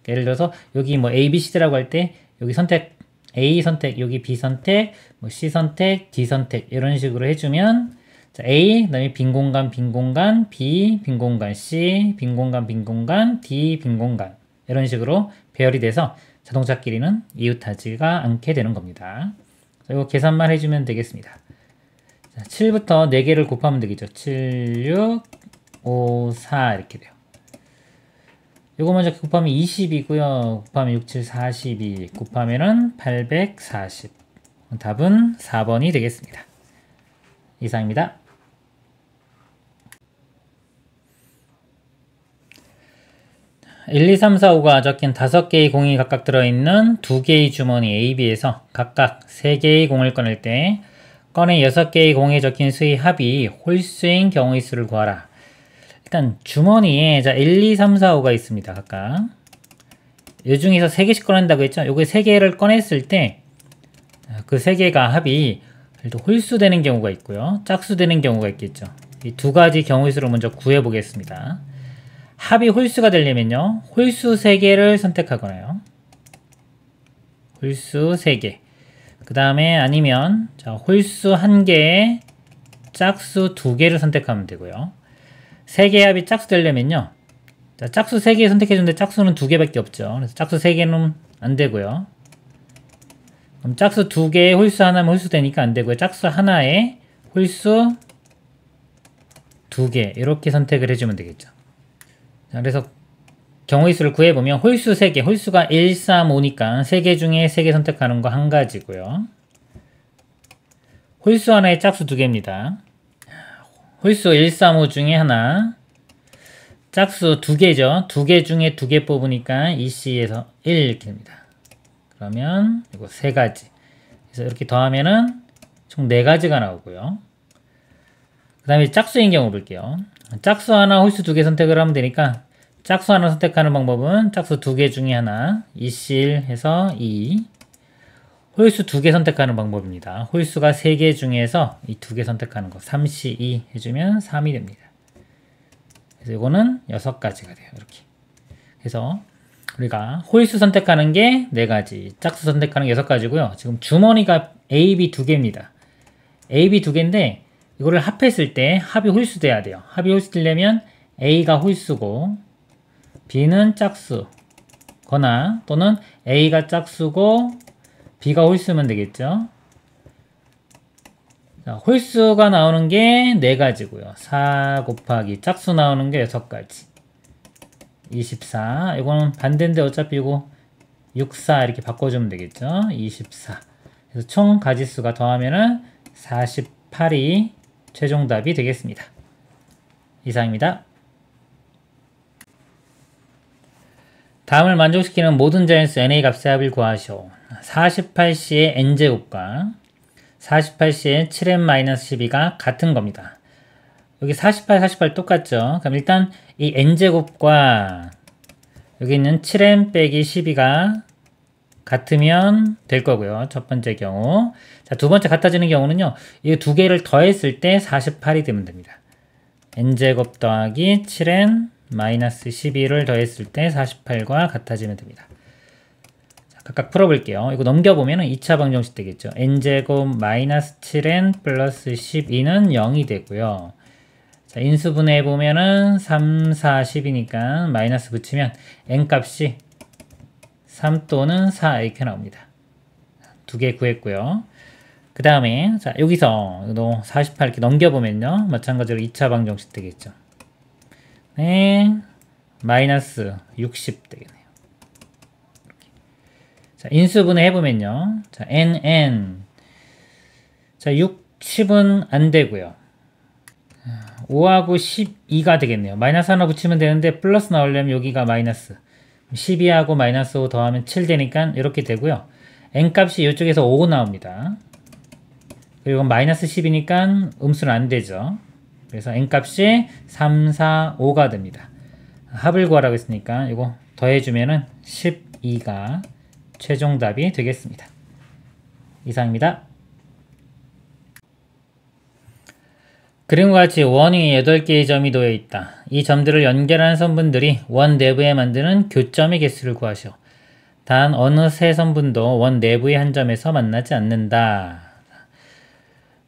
예를 들어서 여기 뭐 A, B, C라고 할 때 여기 선택 A 선택, 여기 B 선택, 뭐 C 선택, D 선택 이런 식으로 해주면 자, A, 그 다음에 빈 공간, 빈 공간, B, 빈 공간, C, 빈 공간, 빈 공간, D, 빈 공간 이런 식으로 배열이 돼서 자동차끼리는 이웃하지가 않게 되는 겁니다. 자, 이거 계산만 해주면 되겠습니다. 자, 7부터 4개를 곱하면 되겠죠. 7, 6, 5, 4 이렇게 돼요. 요거 먼저 곱하면 20이고요. 곱하면 6, 7, 42. 곱하면은 840. 답은 4번이 되겠습니다. 이상입니다. 1, 2, 3, 4, 5가 적힌 5개의 공이 각각 들어있는 2개의 주머니 A, B에서 각각 3개의 공을 꺼낼 때 꺼낸 6개의 공에 적힌 수의 합이 홀수인 경우의 수를 구하라. 일단 주머니에 자 1, 2, 3, 4, 5가 있습니다. 각각. 이 중에서 3개씩 꺼낸다고 했죠. 요거 3개를 꺼냈을 때 그 3개가 합이 홀수 되는 경우가 있고요. 짝수 되는 경우가 있겠죠. 이 두 가지 경우의 수를 먼저 구해 보겠습니다. 합이 홀수가 되려면요. 홀수 3개를 선택하거나요. 홀수 3개. 그 다음에 아니면 자, 홀수 1개에 짝수 2개를 선택하면 되고요. 3개의 합이 짝수 되려면요. 자, 짝수 3개 선택해주는데 짝수는 2개밖에 없죠. 그래서 짝수 3개는 안 되고요. 그럼 짝수 2개에 홀수 하나면 홀수 되니까 안 되고요. 짝수 하나에 홀수 2개 이렇게 선택을 해주면 되겠죠. 자, 그래서 경우의 수를 구해보면 홀수 3개, 홀수가 1, 3, 5니까 3개 중에 3개 선택하는 거 한 가지고요. 홀수 하나에 짝수 2개입니다. 홀수 1, 3, 5 중에 하나, 짝수 2개죠. 2개 중에 2개 뽑으니까 2C에서 1 이렇게 됩니다. 그러면 이거 3가지. 그래서 이렇게 더하면은 총 4가지가 나오고요. 그 다음에 짝수인 경우 볼게요. 짝수 하나, 홀수 2개 선택을 하면 되니까 짝수 하나 선택하는 방법은 짝수 2개 중에 하나, 2C1 해서 2. 홀수 2개 선택하는 방법입니다. 홀수가 3개 중에서 이 2개 선택하는 거 3C2 해주면 3이 됩니다. 그래서 이거는 6가지가 돼요. 이렇게. 그래서 우리가 홀수 선택하는 게 4가지, 짝수 선택하는 게 6가지고요. 지금 주머니가 A, B 2개입니다. A, B 2개인데 이거를 합했을 때 합이 홀수 돼야 돼요. 합이 홀수 되려면 A가 홀수고 B는 짝수거나 또는 A가 짝수고 B가 홀수면 되겠죠. 자, 홀수가 나오는 게 4가지고요. 4 곱하기 짝수 나오는 게 6가지. 24. 이거는 반대인데 어차피 이거 6, 4 이렇게 바꿔주면 되겠죠. 24. 그래서 총 가지수가 더하면은 48이 최종 답이 되겠습니다. 이상입니다. 다음을 만족시키는 모든 자연수 n의 값의 합을 구하시오. 48C의 n제곱과 48C의 7n-12가 같은 겁니다. 여기 48, 48 똑같죠? 그럼 일단 이 n제곱과 여기 있는 7n 빼기 12가 같으면 될 거고요. 첫 번째 경우. 자, 두 번째 같아지는 경우는요. 이 두 개를 더했을 때 48이 되면 됩니다. n제곱 더하기 7n-12를 더했을 때 48과 같아지면 됩니다. 자, 각각 풀어볼게요. 이거 넘겨보면 2차 방정식 되겠죠. n제곱 마이너스 7n 플러스 12는 0이 되고요. 자, 인수분해 보면은 3, 4, 10이니까 마이너스 붙이면 n값이 3 또는 4 이렇게 나옵니다. 두 개 구했고요. 그 다음에 자 여기서 48 이렇게 넘겨보면요. 마찬가지로 2차 방정식 되겠죠. 네, 마이너스 60 되겠네요. 이렇게. 자, 인수분해 해보면요. 자, nn 자 60은 안 되고요. 5하고 12가 되겠네요. 마이너스 하나 붙이면 되는데 플러스 나오려면 여기가 마이너스 12하고 마이너스 5 더하면 7 되니까 이렇게 되고요. n값이 이쪽에서 5 나옵니다. 그리고 마이너스 10이니까 음수는 안 되죠. 그래서 n값이 3, 4, 5가 됩니다. 합을 구하라고 했으니까 이거 더해주면은 12가 최종 답이 되겠습니다. 이상입니다. 그림과 같이 원 위에 8개의 점이 놓여 있다. 이 점들을 연결하는 선분들이 원 내부에 만드는 교점의 개수를 구하시오. 단 어느 세 선분도 원 내부의 한 점에서 만나지 않는다.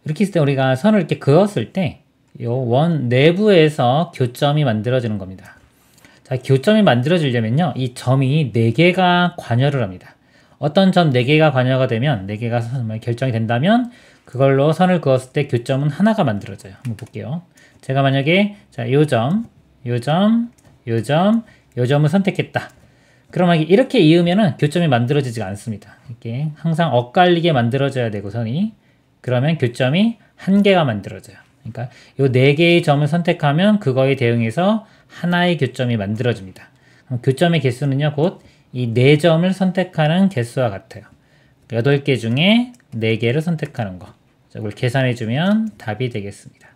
이렇게 했을 때 우리가 선을 이렇게 그었을 때 이 원 내부에서 교점이 만들어지는 겁니다. 자, 교점이 만들어지려면요. 이 점이 4개가 관여를 합니다. 어떤 점 4개가 관여가 되면 4개가 결정이 된다면 그걸로 선을 그었을 때 교점은 하나가 만들어져요. 한번 볼게요. 제가 만약에 자, 요 점, 요 점, 요 점, 요 점을 선택했다. 그러면 이렇게 이으면은 교점이 만들어지지가 않습니다. 이렇게 항상 엇갈리게 만들어져야 되고 선이 그러면 교점이 한 개가 만들어져요. 그러니까 요 4개의 점을 선택하면 그거에 대응해서 하나의 교점이 만들어집니다. 교점의 개수는요, 곧 이 4점을 선택하는 개수와 같아요. 8개 중에 4개를 선택하는 거. 이걸 계산해주면 답이 되겠습니다.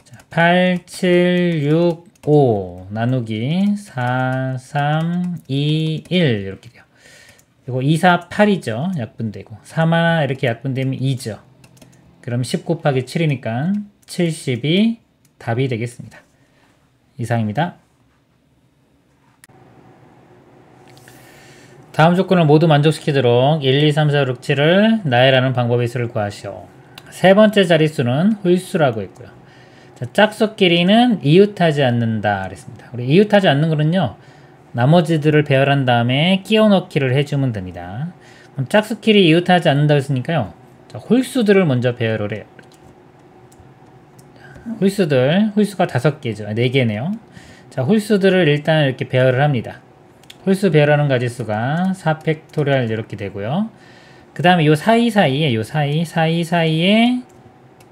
자, 8, 7, 6, 5 나누기 4, 3, 2, 1 이렇게 돼요. 그리고 2, 4, 8이죠. 약분되고 3 하나 이렇게 약분되면 2죠. 그럼 10 곱하기 7이니까 70이 답이 되겠습니다. 이상입니다. 다음 조건을 모두 만족시키도록 1, 2, 3, 4, 5, 6, 7을 나열하는 방법의 수를 구하시오. 세 번째 자릿수는 홀수라고 했고요. 자, 짝수끼리는 이웃하지 않는다 그랬습니다. 우리 이웃하지 않는 거는요, 나머지들을 배열한 다음에 끼워 넣기를 해주면 됩니다. 그럼 짝수끼리 이웃하지 않는다 했으니까요, 자, 홀수들을 먼저 배열을 해요. 홀수가 5개죠. 4개네요. 자, 홀수들을 일단 이렇게 배열을 합니다. 홀수 배열하는 가지수가 4팩토리얼 이렇게 되고요. 그 다음에 요 사이사이에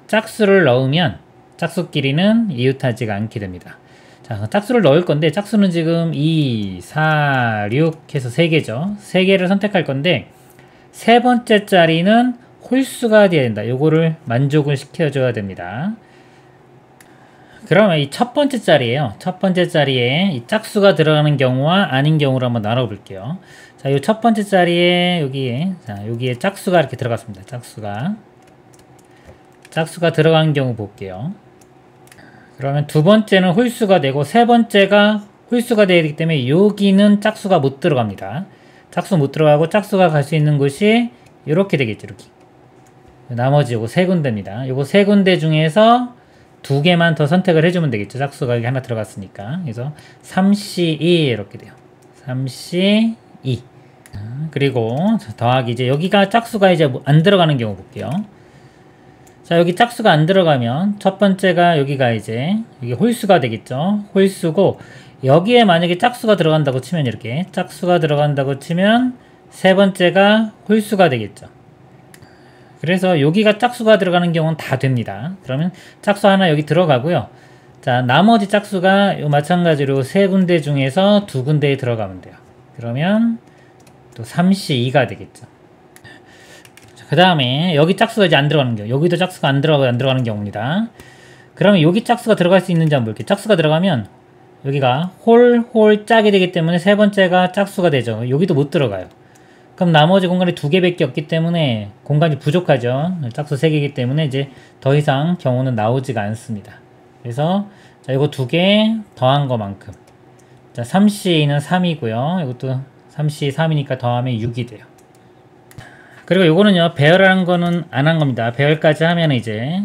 짝수를 넣으면 짝수끼리는 이웃하지가 않게 됩니다. 자, 짝수를 넣을 건데 짝수는 지금 2, 4, 6 해서 3개죠. 3개를 선택할 건데 세 번째 자리는 홀수가 되어야 된다. 요거를 만족을 시켜줘야 됩니다. 그러면 이 첫 번째 자리에요. 첫 번째 자리에 이 짝수가 들어가는 경우와 아닌 경우를 한번 나눠볼게요. 자, 이 첫 번째 자리에 여기에 짝수가 이렇게 들어갔습니다. 짝수가 들어간 경우 볼게요. 그러면 두 번째는 홀수가 되고 세 번째가 홀수가 되기 때문에 여기는 짝수가 못 들어갑니다. 짝수 못 들어가고 짝수가 갈 수 있는 곳이 이렇게 되겠죠. 이렇게. 나머지 요거 세 군데입니다. 요거 세 군데 중에서 2개만 더 선택을 해주면 되겠죠. 짝수가 여기 하나 들어갔으니까. 그래서 3C2 이렇게 돼요. 3C2. 그리고 더하기 이제 여기가 짝수가 이제 안 들어가는 경우 볼게요. 자, 여기 짝수가 안 들어가면 첫 번째가 여기가 이제 여기 홀수가 되겠죠. 홀수고 여기에 만약에 짝수가 들어간다고 치면 이렇게 짝수가 들어간다고 치면 세 번째가 홀수가 되겠죠. 그래서 여기가 짝수가 들어가는 경우는 다 됩니다. 그러면 짝수 하나 여기 들어가고요. 자, 나머지 짝수가 마찬가지로 세 군데 중에서 2군데에 들어가면 돼요. 그러면 또 3C2가 되겠죠. 그 다음에 여기 짝수가 이제 안 들어가는 경우, 여기도 짝수가 안 들어가는 경우입니다. 그러면 여기 짝수가 들어갈 수 있는지 한번 볼게요. 짝수가 들어가면 여기가 홀 짝이 되기 때문에 세 번째가 짝수가 되죠. 여기도 못 들어가요. 그럼 나머지 공간이 2개밖에 없기 때문에 공간이 부족하죠. 짝수 3개이기 때문에 이제 더 이상 경우는 나오지가 않습니다. 그래서 자, 이거 2개 더한 것만큼. 자, 3C는 3이고요. 이것도 3C 3이니까 더하면 6이 돼요. 그리고 요거는요, 배열하는 거는 안 한 겁니다. 배열까지 하면 이제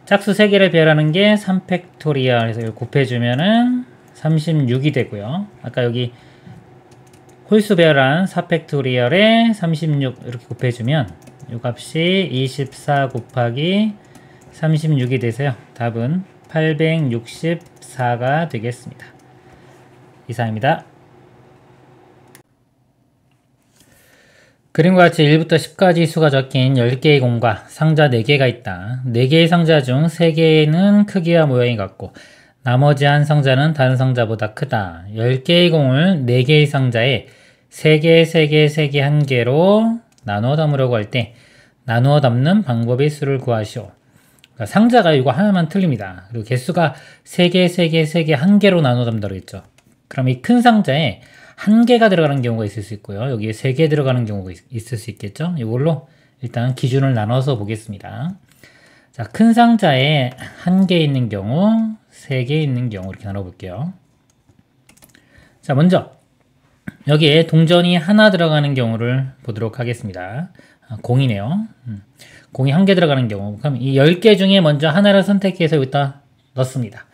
짝수 3개를 배열하는 게 3팩토리얼 해서 이걸 곱해주면은 36이 되고요. 아까 여기 홀수 배열한 4팩토리얼에 36 이렇게 곱해주면 이 값이 24 곱하기 36이 돼서요. 답은 864가 되겠습니다. 이상입니다. 그림과 같이 1부터 10까지 수가 적힌 10개의 공과 상자 4개가 있다. 4개의 상자 중 3개는 크기와 모양이 같고 나머지 한 상자는 다른 상자보다 크다. 10개의 공을 4개의 상자에 3개, 3개, 3개, 1개로 나누어 담으려고 할 때 나누어 담는 방법의 수를 구하시오. 그러니까 상자가 이거 하나만 틀립니다. 그리고 개수가 3개, 3개, 3개, 1개로 나누어 담는다고 했죠. 그럼 이 큰 상자에 1개가 들어가는 경우가 있을 수 있고요. 여기에 3개 들어가는 경우가 있을 수 있겠죠. 이걸로 일단 기준을 나눠서 보겠습니다. 자, 큰 상자에 1개 있는 경우, 3개 있는 경우 이렇게 나눠볼게요. 자, 먼저 여기에 동전이 하나 들어가는 경우를 보도록 하겠습니다. 공이네요. 공이 1개 들어가는 경우. 그럼 이 10개 중에 먼저 하나를 선택해서 여기다 넣습니다.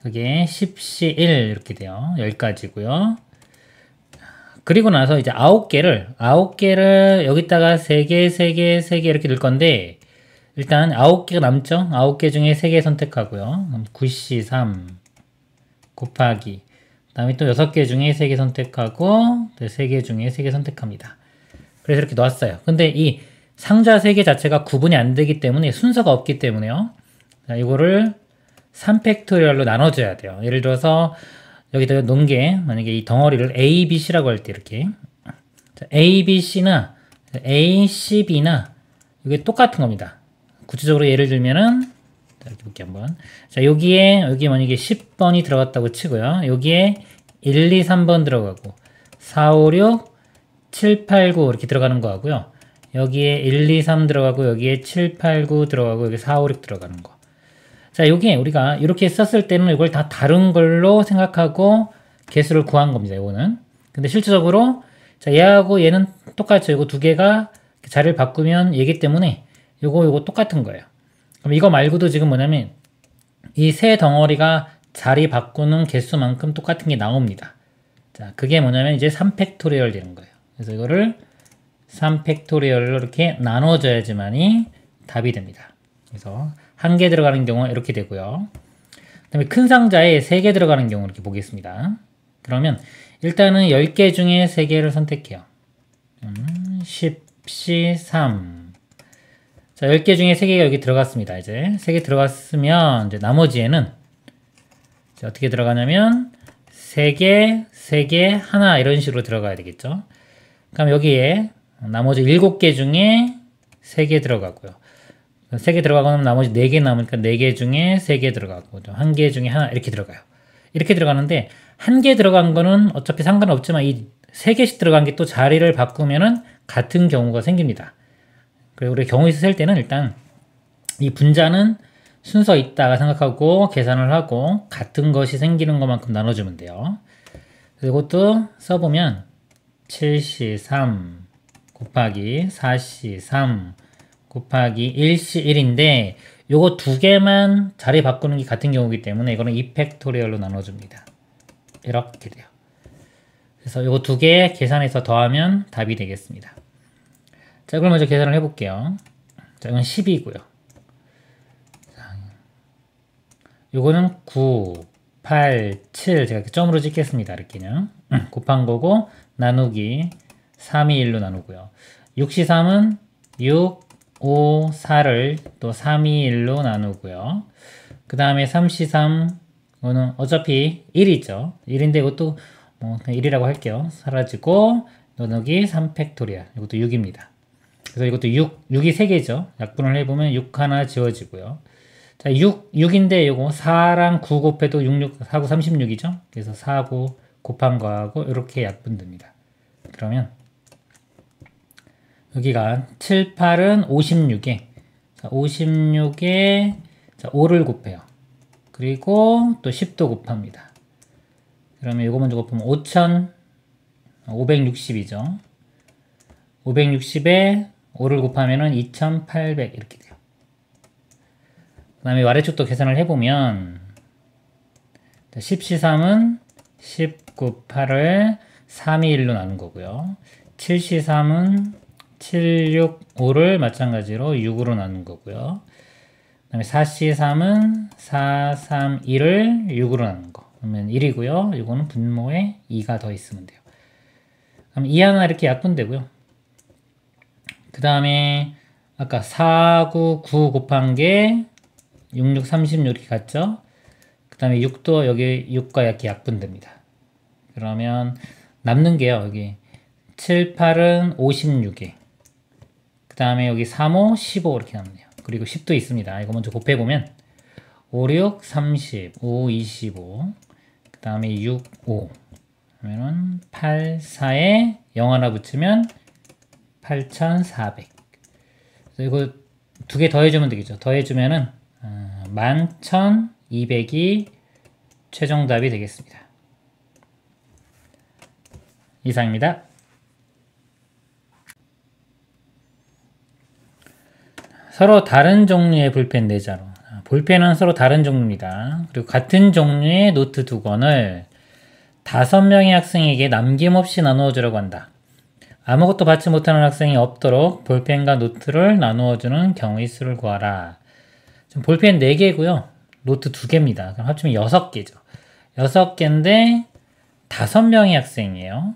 그게 10C1 이렇게 돼요. 10가지고요. 그리고 나서 이제 9개를 여기다가 3개, 3개, 3개 이렇게 넣을 건데 일단 9개가 남죠? 9개 중에 3개 선택하고요. 그럼 9C3 곱하기 그 다음에 또 6개 중에 3개 선택하고 또 3개 중에 3개 선택합니다. 그래서 이렇게 놓았어요. 근데 이 상자 3개 자체가 구분이 안 되기 때문에 순서가 없기 때문에요. 자, 이거를 3팩토리얼로 나눠줘야 돼요. 예를 들어서 여기다 놓은 게 만약에 이 덩어리를 A, B, C라고 할 때 이렇게 A, B, C나 A, C, B나 이게 똑같은 겁니다. 구체적으로 예를 들면은 자, 이렇게 볼게요 한번. 자, 여기에 만약에 10번이 들어갔다고 치고요. 여기에 1, 2, 3번 들어가고 4, 5, 6, 7, 8, 9 이렇게 들어가는 거 하고요. 여기에 1, 2, 3 들어가고 여기에 7, 8, 9 들어가고 여기 4, 5, 6 들어가는 거. 자, 여기 우리가 이렇게 썼을 때는 이걸 다 다른 걸로 생각하고 개수를 구한 겁니다. 이거는. 근데 실질적으로 자, 얘하고 얘는 똑같죠. 이거 두 개가 자리를 바꾸면 얘기 때문에 요거 똑같은 거예요. 그럼 이거 말고도 지금 뭐냐면 이 세 덩어리가 자리 바꾸는 개수만큼 똑같은 게 나옵니다. 자, 그게 뭐냐면 이제 3팩토리얼 되는 거예요. 그래서 이거를 3팩토리얼로 이렇게 나눠줘야지만이 답이 됩니다. 그래서 한 개 들어가는 경우는 이렇게 되고요. 그 다음에 큰 상자에 3개 들어가는 경우 이렇게 보겠습니다. 그러면 일단은 10개 중에 3개를 선택해요. 10, 3. 자, 10개 중에 3개가 여기 들어갔습니다. 이제 3개 들어갔으면 이제 나머지에는 이제 어떻게 들어가냐면 3개, 3개, 하나 이런 식으로 들어가야 되겠죠. 그럼 여기에 나머지 7개 중에 3개 들어가고요. 3개 들어가고 나면 나머지 4개 남으니까 4개 중에 3개 들어가고 1개 중에 하나 이렇게 들어가요. 이렇게 들어가는데 1개 들어간 거는 어차피 상관없지만 이 3개씩 들어간 게 또 자리를 바꾸면은 같은 경우가 생깁니다. 그리고 우리 경우에서 셀 때는 일단 이 분자는 순서 있다가 생각하고 계산을 하고 같은 것이 생기는 것만큼 나눠주면 돼요. 그래서 이것도 써보면 7C3 곱하기 4C3 곱하기 1C1인데 요거 두 개만 자리 바꾸는 게 같은 경우이기 때문에 이거는 2팩토리얼로 나눠줍니다. 이렇게 돼요. 그래서 요거 두 개 계산해서 더하면 답이 되겠습니다. 자, 그럼 먼저 계산을 해볼게요. 자, 이건 10이고요. 요거는 9, 8, 7 제가 이렇게 점으로 찍겠습니다. 이렇게요. 곱한 거고 나누기 3이 1로 나누고요. 6C3은 6, 5, 4를 또 3이 1로 나누고요. 그 다음에 3C3 이거는 어차피 1이죠. 1인데 이것도 뭐 그냥 1이라고 할게요. 사라지고 나누기 3팩토리얼 이것도 6입니다. 그래서 이것도 6이 3개죠. 약분을 해보면 6 하나 지워지고요. 자, 6인데 요거 4랑 9 곱해도 6, 4, 9, 36이죠. 그래서 4, 9 곱한 거하고 이렇게 약분됩니다. 그러면 여기가 7, 8은 56에 자, 56에 자, 5를 곱해요. 그리고 또 10도 곱합니다. 그러면 이거 먼저 곱하면 5,560이죠. 560에 5를 곱하면은 2,800 이렇게 돼요. 그 다음에 아래쪽도 계산을 해보면 10C3은 10 곱하를 3이 1로 나눈 거고요. 7C3은 7, 6, 5를 마찬가지로 6으로 나눈 거고요. 그 다음에 4C3은 4, 3, 1을 6으로 나눈 거. 그러면 1이고요. 이거는 분모에 2가 더 있으면 돼요. 그럼 2 하나 이렇게 약분되고요. 그 다음에 아까 4, 9, 9 곱한 게 6, 6, 36 이렇게 갔죠. 그 다음에 6도 여기 6과 이렇게 약분됩니다. 그러면 남는 게요. 여기 7, 8은 56에 그 다음에 여기 3, 5, 15 이렇게 남네요. 그리고 10도 있습니다. 이거 먼저 곱해보면 5, 6, 30, 5, 25 그 다음에 6, 5 그러면은 8, 4에 0 하나 붙이면 8,400 그래서 이거 두 개 더해주면 되겠죠. 더해주면은 11,200이 최종답이 되겠습니다. 이상입니다. 서로 다른 종류의 볼펜 4자로. 볼펜은 서로 다른 종류입니다. 그리고 같은 종류의 노트 2권을 5명의 학생에게 남김없이 나누어 주려고 한다. 아무것도 받지 못하는 학생이 없도록 볼펜과 노트를 나누어 주는 경우의 수를 구하라. 지금 볼펜 4개고요. 노트 2개입니다. 그럼 합치면 6개죠. 6개인데 5명의 학생이에요.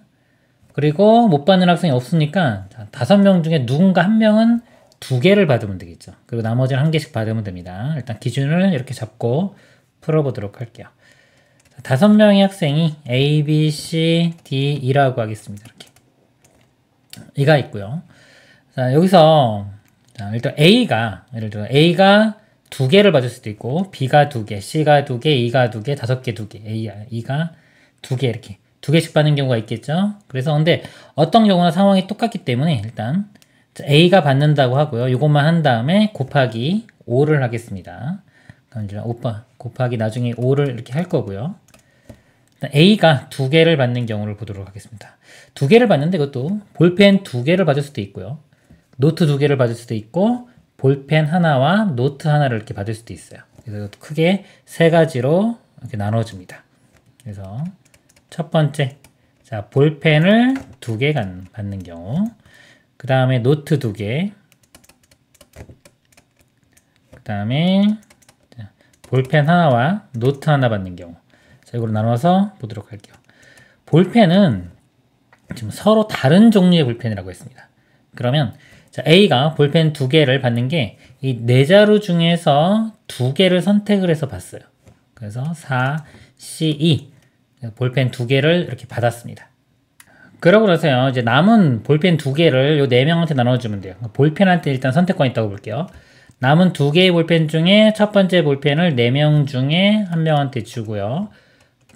그리고 못 받는 학생이 없으니까 5명 중에 누군가 한 명은 2개를 받으면 되겠죠. 그리고 나머지는 1개씩 받으면 됩니다. 일단 기준을 이렇게 잡고 풀어보도록 할게요. 다섯 명의 학생이 A, B, C, D, E라고 하겠습니다. 이렇게. E가 있고요. 자, 여기서 자, 일단 예를 들어 A가 두 개를 받을 수도 있고 B가 두 개, C가 두 개, E가 두 개, 다섯 개 두 개, E가 두 개 이렇게 두 개씩 받는 경우가 있겠죠. 그래서 근데 어떤 경우나 상황이 똑같기 때문에 일단 A가 받는다고 하고요. 이것만 한 다음에 곱하기 5를 하겠습니다. 그럼 이제 곱하기 나중에 5를 이렇게 할 거고요. A가 두 개를 받는 경우를 보도록 하겠습니다. 두 개를 받는데 이것도 볼펜 두 개를 받을 수도 있고요. 노트 두 개를 받을 수도 있고 볼펜 하나와 노트 하나를 이렇게 받을 수도 있어요. 그래서 크게 세 가지로 이렇게 나눠줍니다. 그래서 첫 번째, 자 볼펜을 두 개 받는 경우, 그 다음에 노트 두 개, 그 다음에 볼펜 하나와 노트 하나 받는 경우. 자, 이걸 나눠서 보도록 할게요. 볼펜은 지금 서로 다른 종류의 볼펜이라고 했습니다. 그러면 자, A가 볼펜 두 개를 받는 게 이 네 자루 중에서 두 개를 선택을 해서 봤어요. 그래서 4, C, E 볼펜 두 개를 이렇게 받았습니다. 그러고 나서요, 이제 남은 볼펜 두 개를 요 네 명한테 나눠주면 돼요. 볼펜한테 일단 선택권이 있다고 볼게요. 남은 두 개의 볼펜 중에 첫 번째 볼펜을 4명 중에 한 명한테 주고요.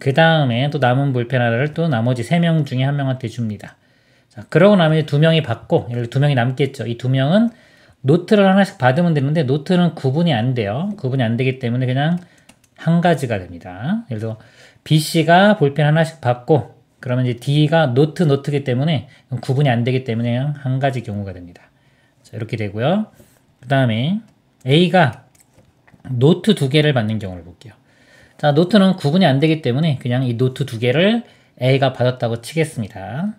그 다음에 또 남은 볼펜 하나를 또 나머지 3명 중에 한 명한테 줍니다. 자, 그러고 나면 두 명이 받고, 이렇게 두 명이 남겠죠. 이 두 명은 노트를 하나씩 받으면 되는데, 노트는 구분이 안 돼요. 구분이 안 되기 때문에 그냥 한 가지가 됩니다. 예를 들어, B씨가 볼펜 하나씩 받고, 그러면 이제 D가 노트이기 때문에 구분이 안 되기 때문에 그냥 한 가지 경우가 됩니다. 자, 이렇게 되고요. 그 다음에 A가 노트 두 개를 받는 경우를 볼게요. 자, 노트는 구분이 안 되기 때문에 그냥 이 노트 두 개를 A가 받았다고 치겠습니다.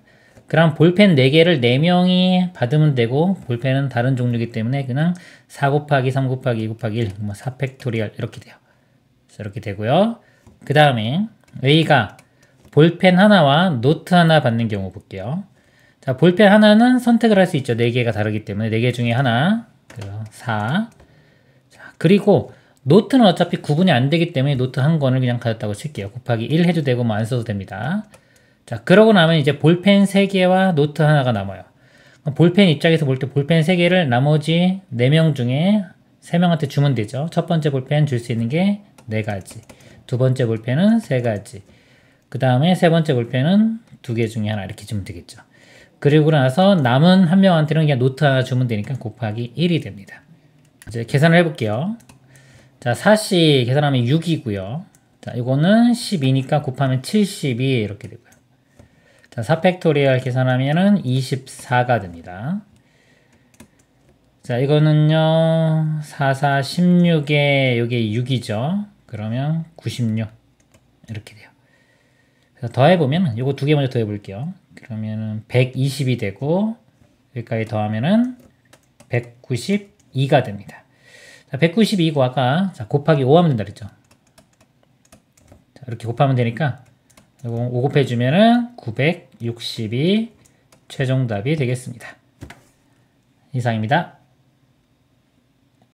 그럼 볼펜 4개를 4명이 받으면 되고, 볼펜은 다른 종류이기 때문에 그냥 4 곱하기 3 곱하기 2 곱하기 1, 4 팩토리얼 이렇게 돼요. 이렇게 되고요. 그 다음에 A가 볼펜 하나와 노트 하나 받는 경우 볼게요. 자, 볼펜 하나는 선택을 할 수 있죠. 4개가 다르기 때문에 4개 중에 하나, 4. 자, 그리고 노트는 어차피 구분이 안 되기 때문에 노트 한 권을 그냥 가졌다고 칠게요. 곱하기 1 해도 되고 뭐 안 써도 됩니다. 자, 그러고 나면 이제 볼펜 3개와 노트 하나가 남아요. 볼펜 입장에서 볼 때 볼펜 3개를 나머지 4명 중에 3명한테 주면 되죠. 첫 번째 볼펜 줄 수 있는 게 4가지. 두 번째 볼펜은 3가지. 그 다음에 세 번째 볼펜은 2개 중에 하나 이렇게 주면 되겠죠. 그리고 나서 남은 한 명한테는 그냥 노트 하나 주면 되니까 곱하기 1이 됩니다. 이제 계산을 해볼게요. 자, 4씩 계산하면 6이고요. 자, 이거는 12니까 곱하면 72 이렇게 되고요. 자, 4팩토리얼 계산하면은 24가 됩니다. 자, 이거는요, 4, 4, 16에 요게 6이죠. 그러면 96 이렇게 돼요. 그래서 더해보면 요거 두 개 먼저 더해볼게요. 그러면은 120이 되고 여기까지 더하면은 192가 됩니다. 자, 192고 아까 자, 곱하기 5 하면 된다 그랬죠. 자, 이렇게 곱하면 되니까 이거 5 곱해주면은 962 최종답이 되겠습니다. 이상입니다.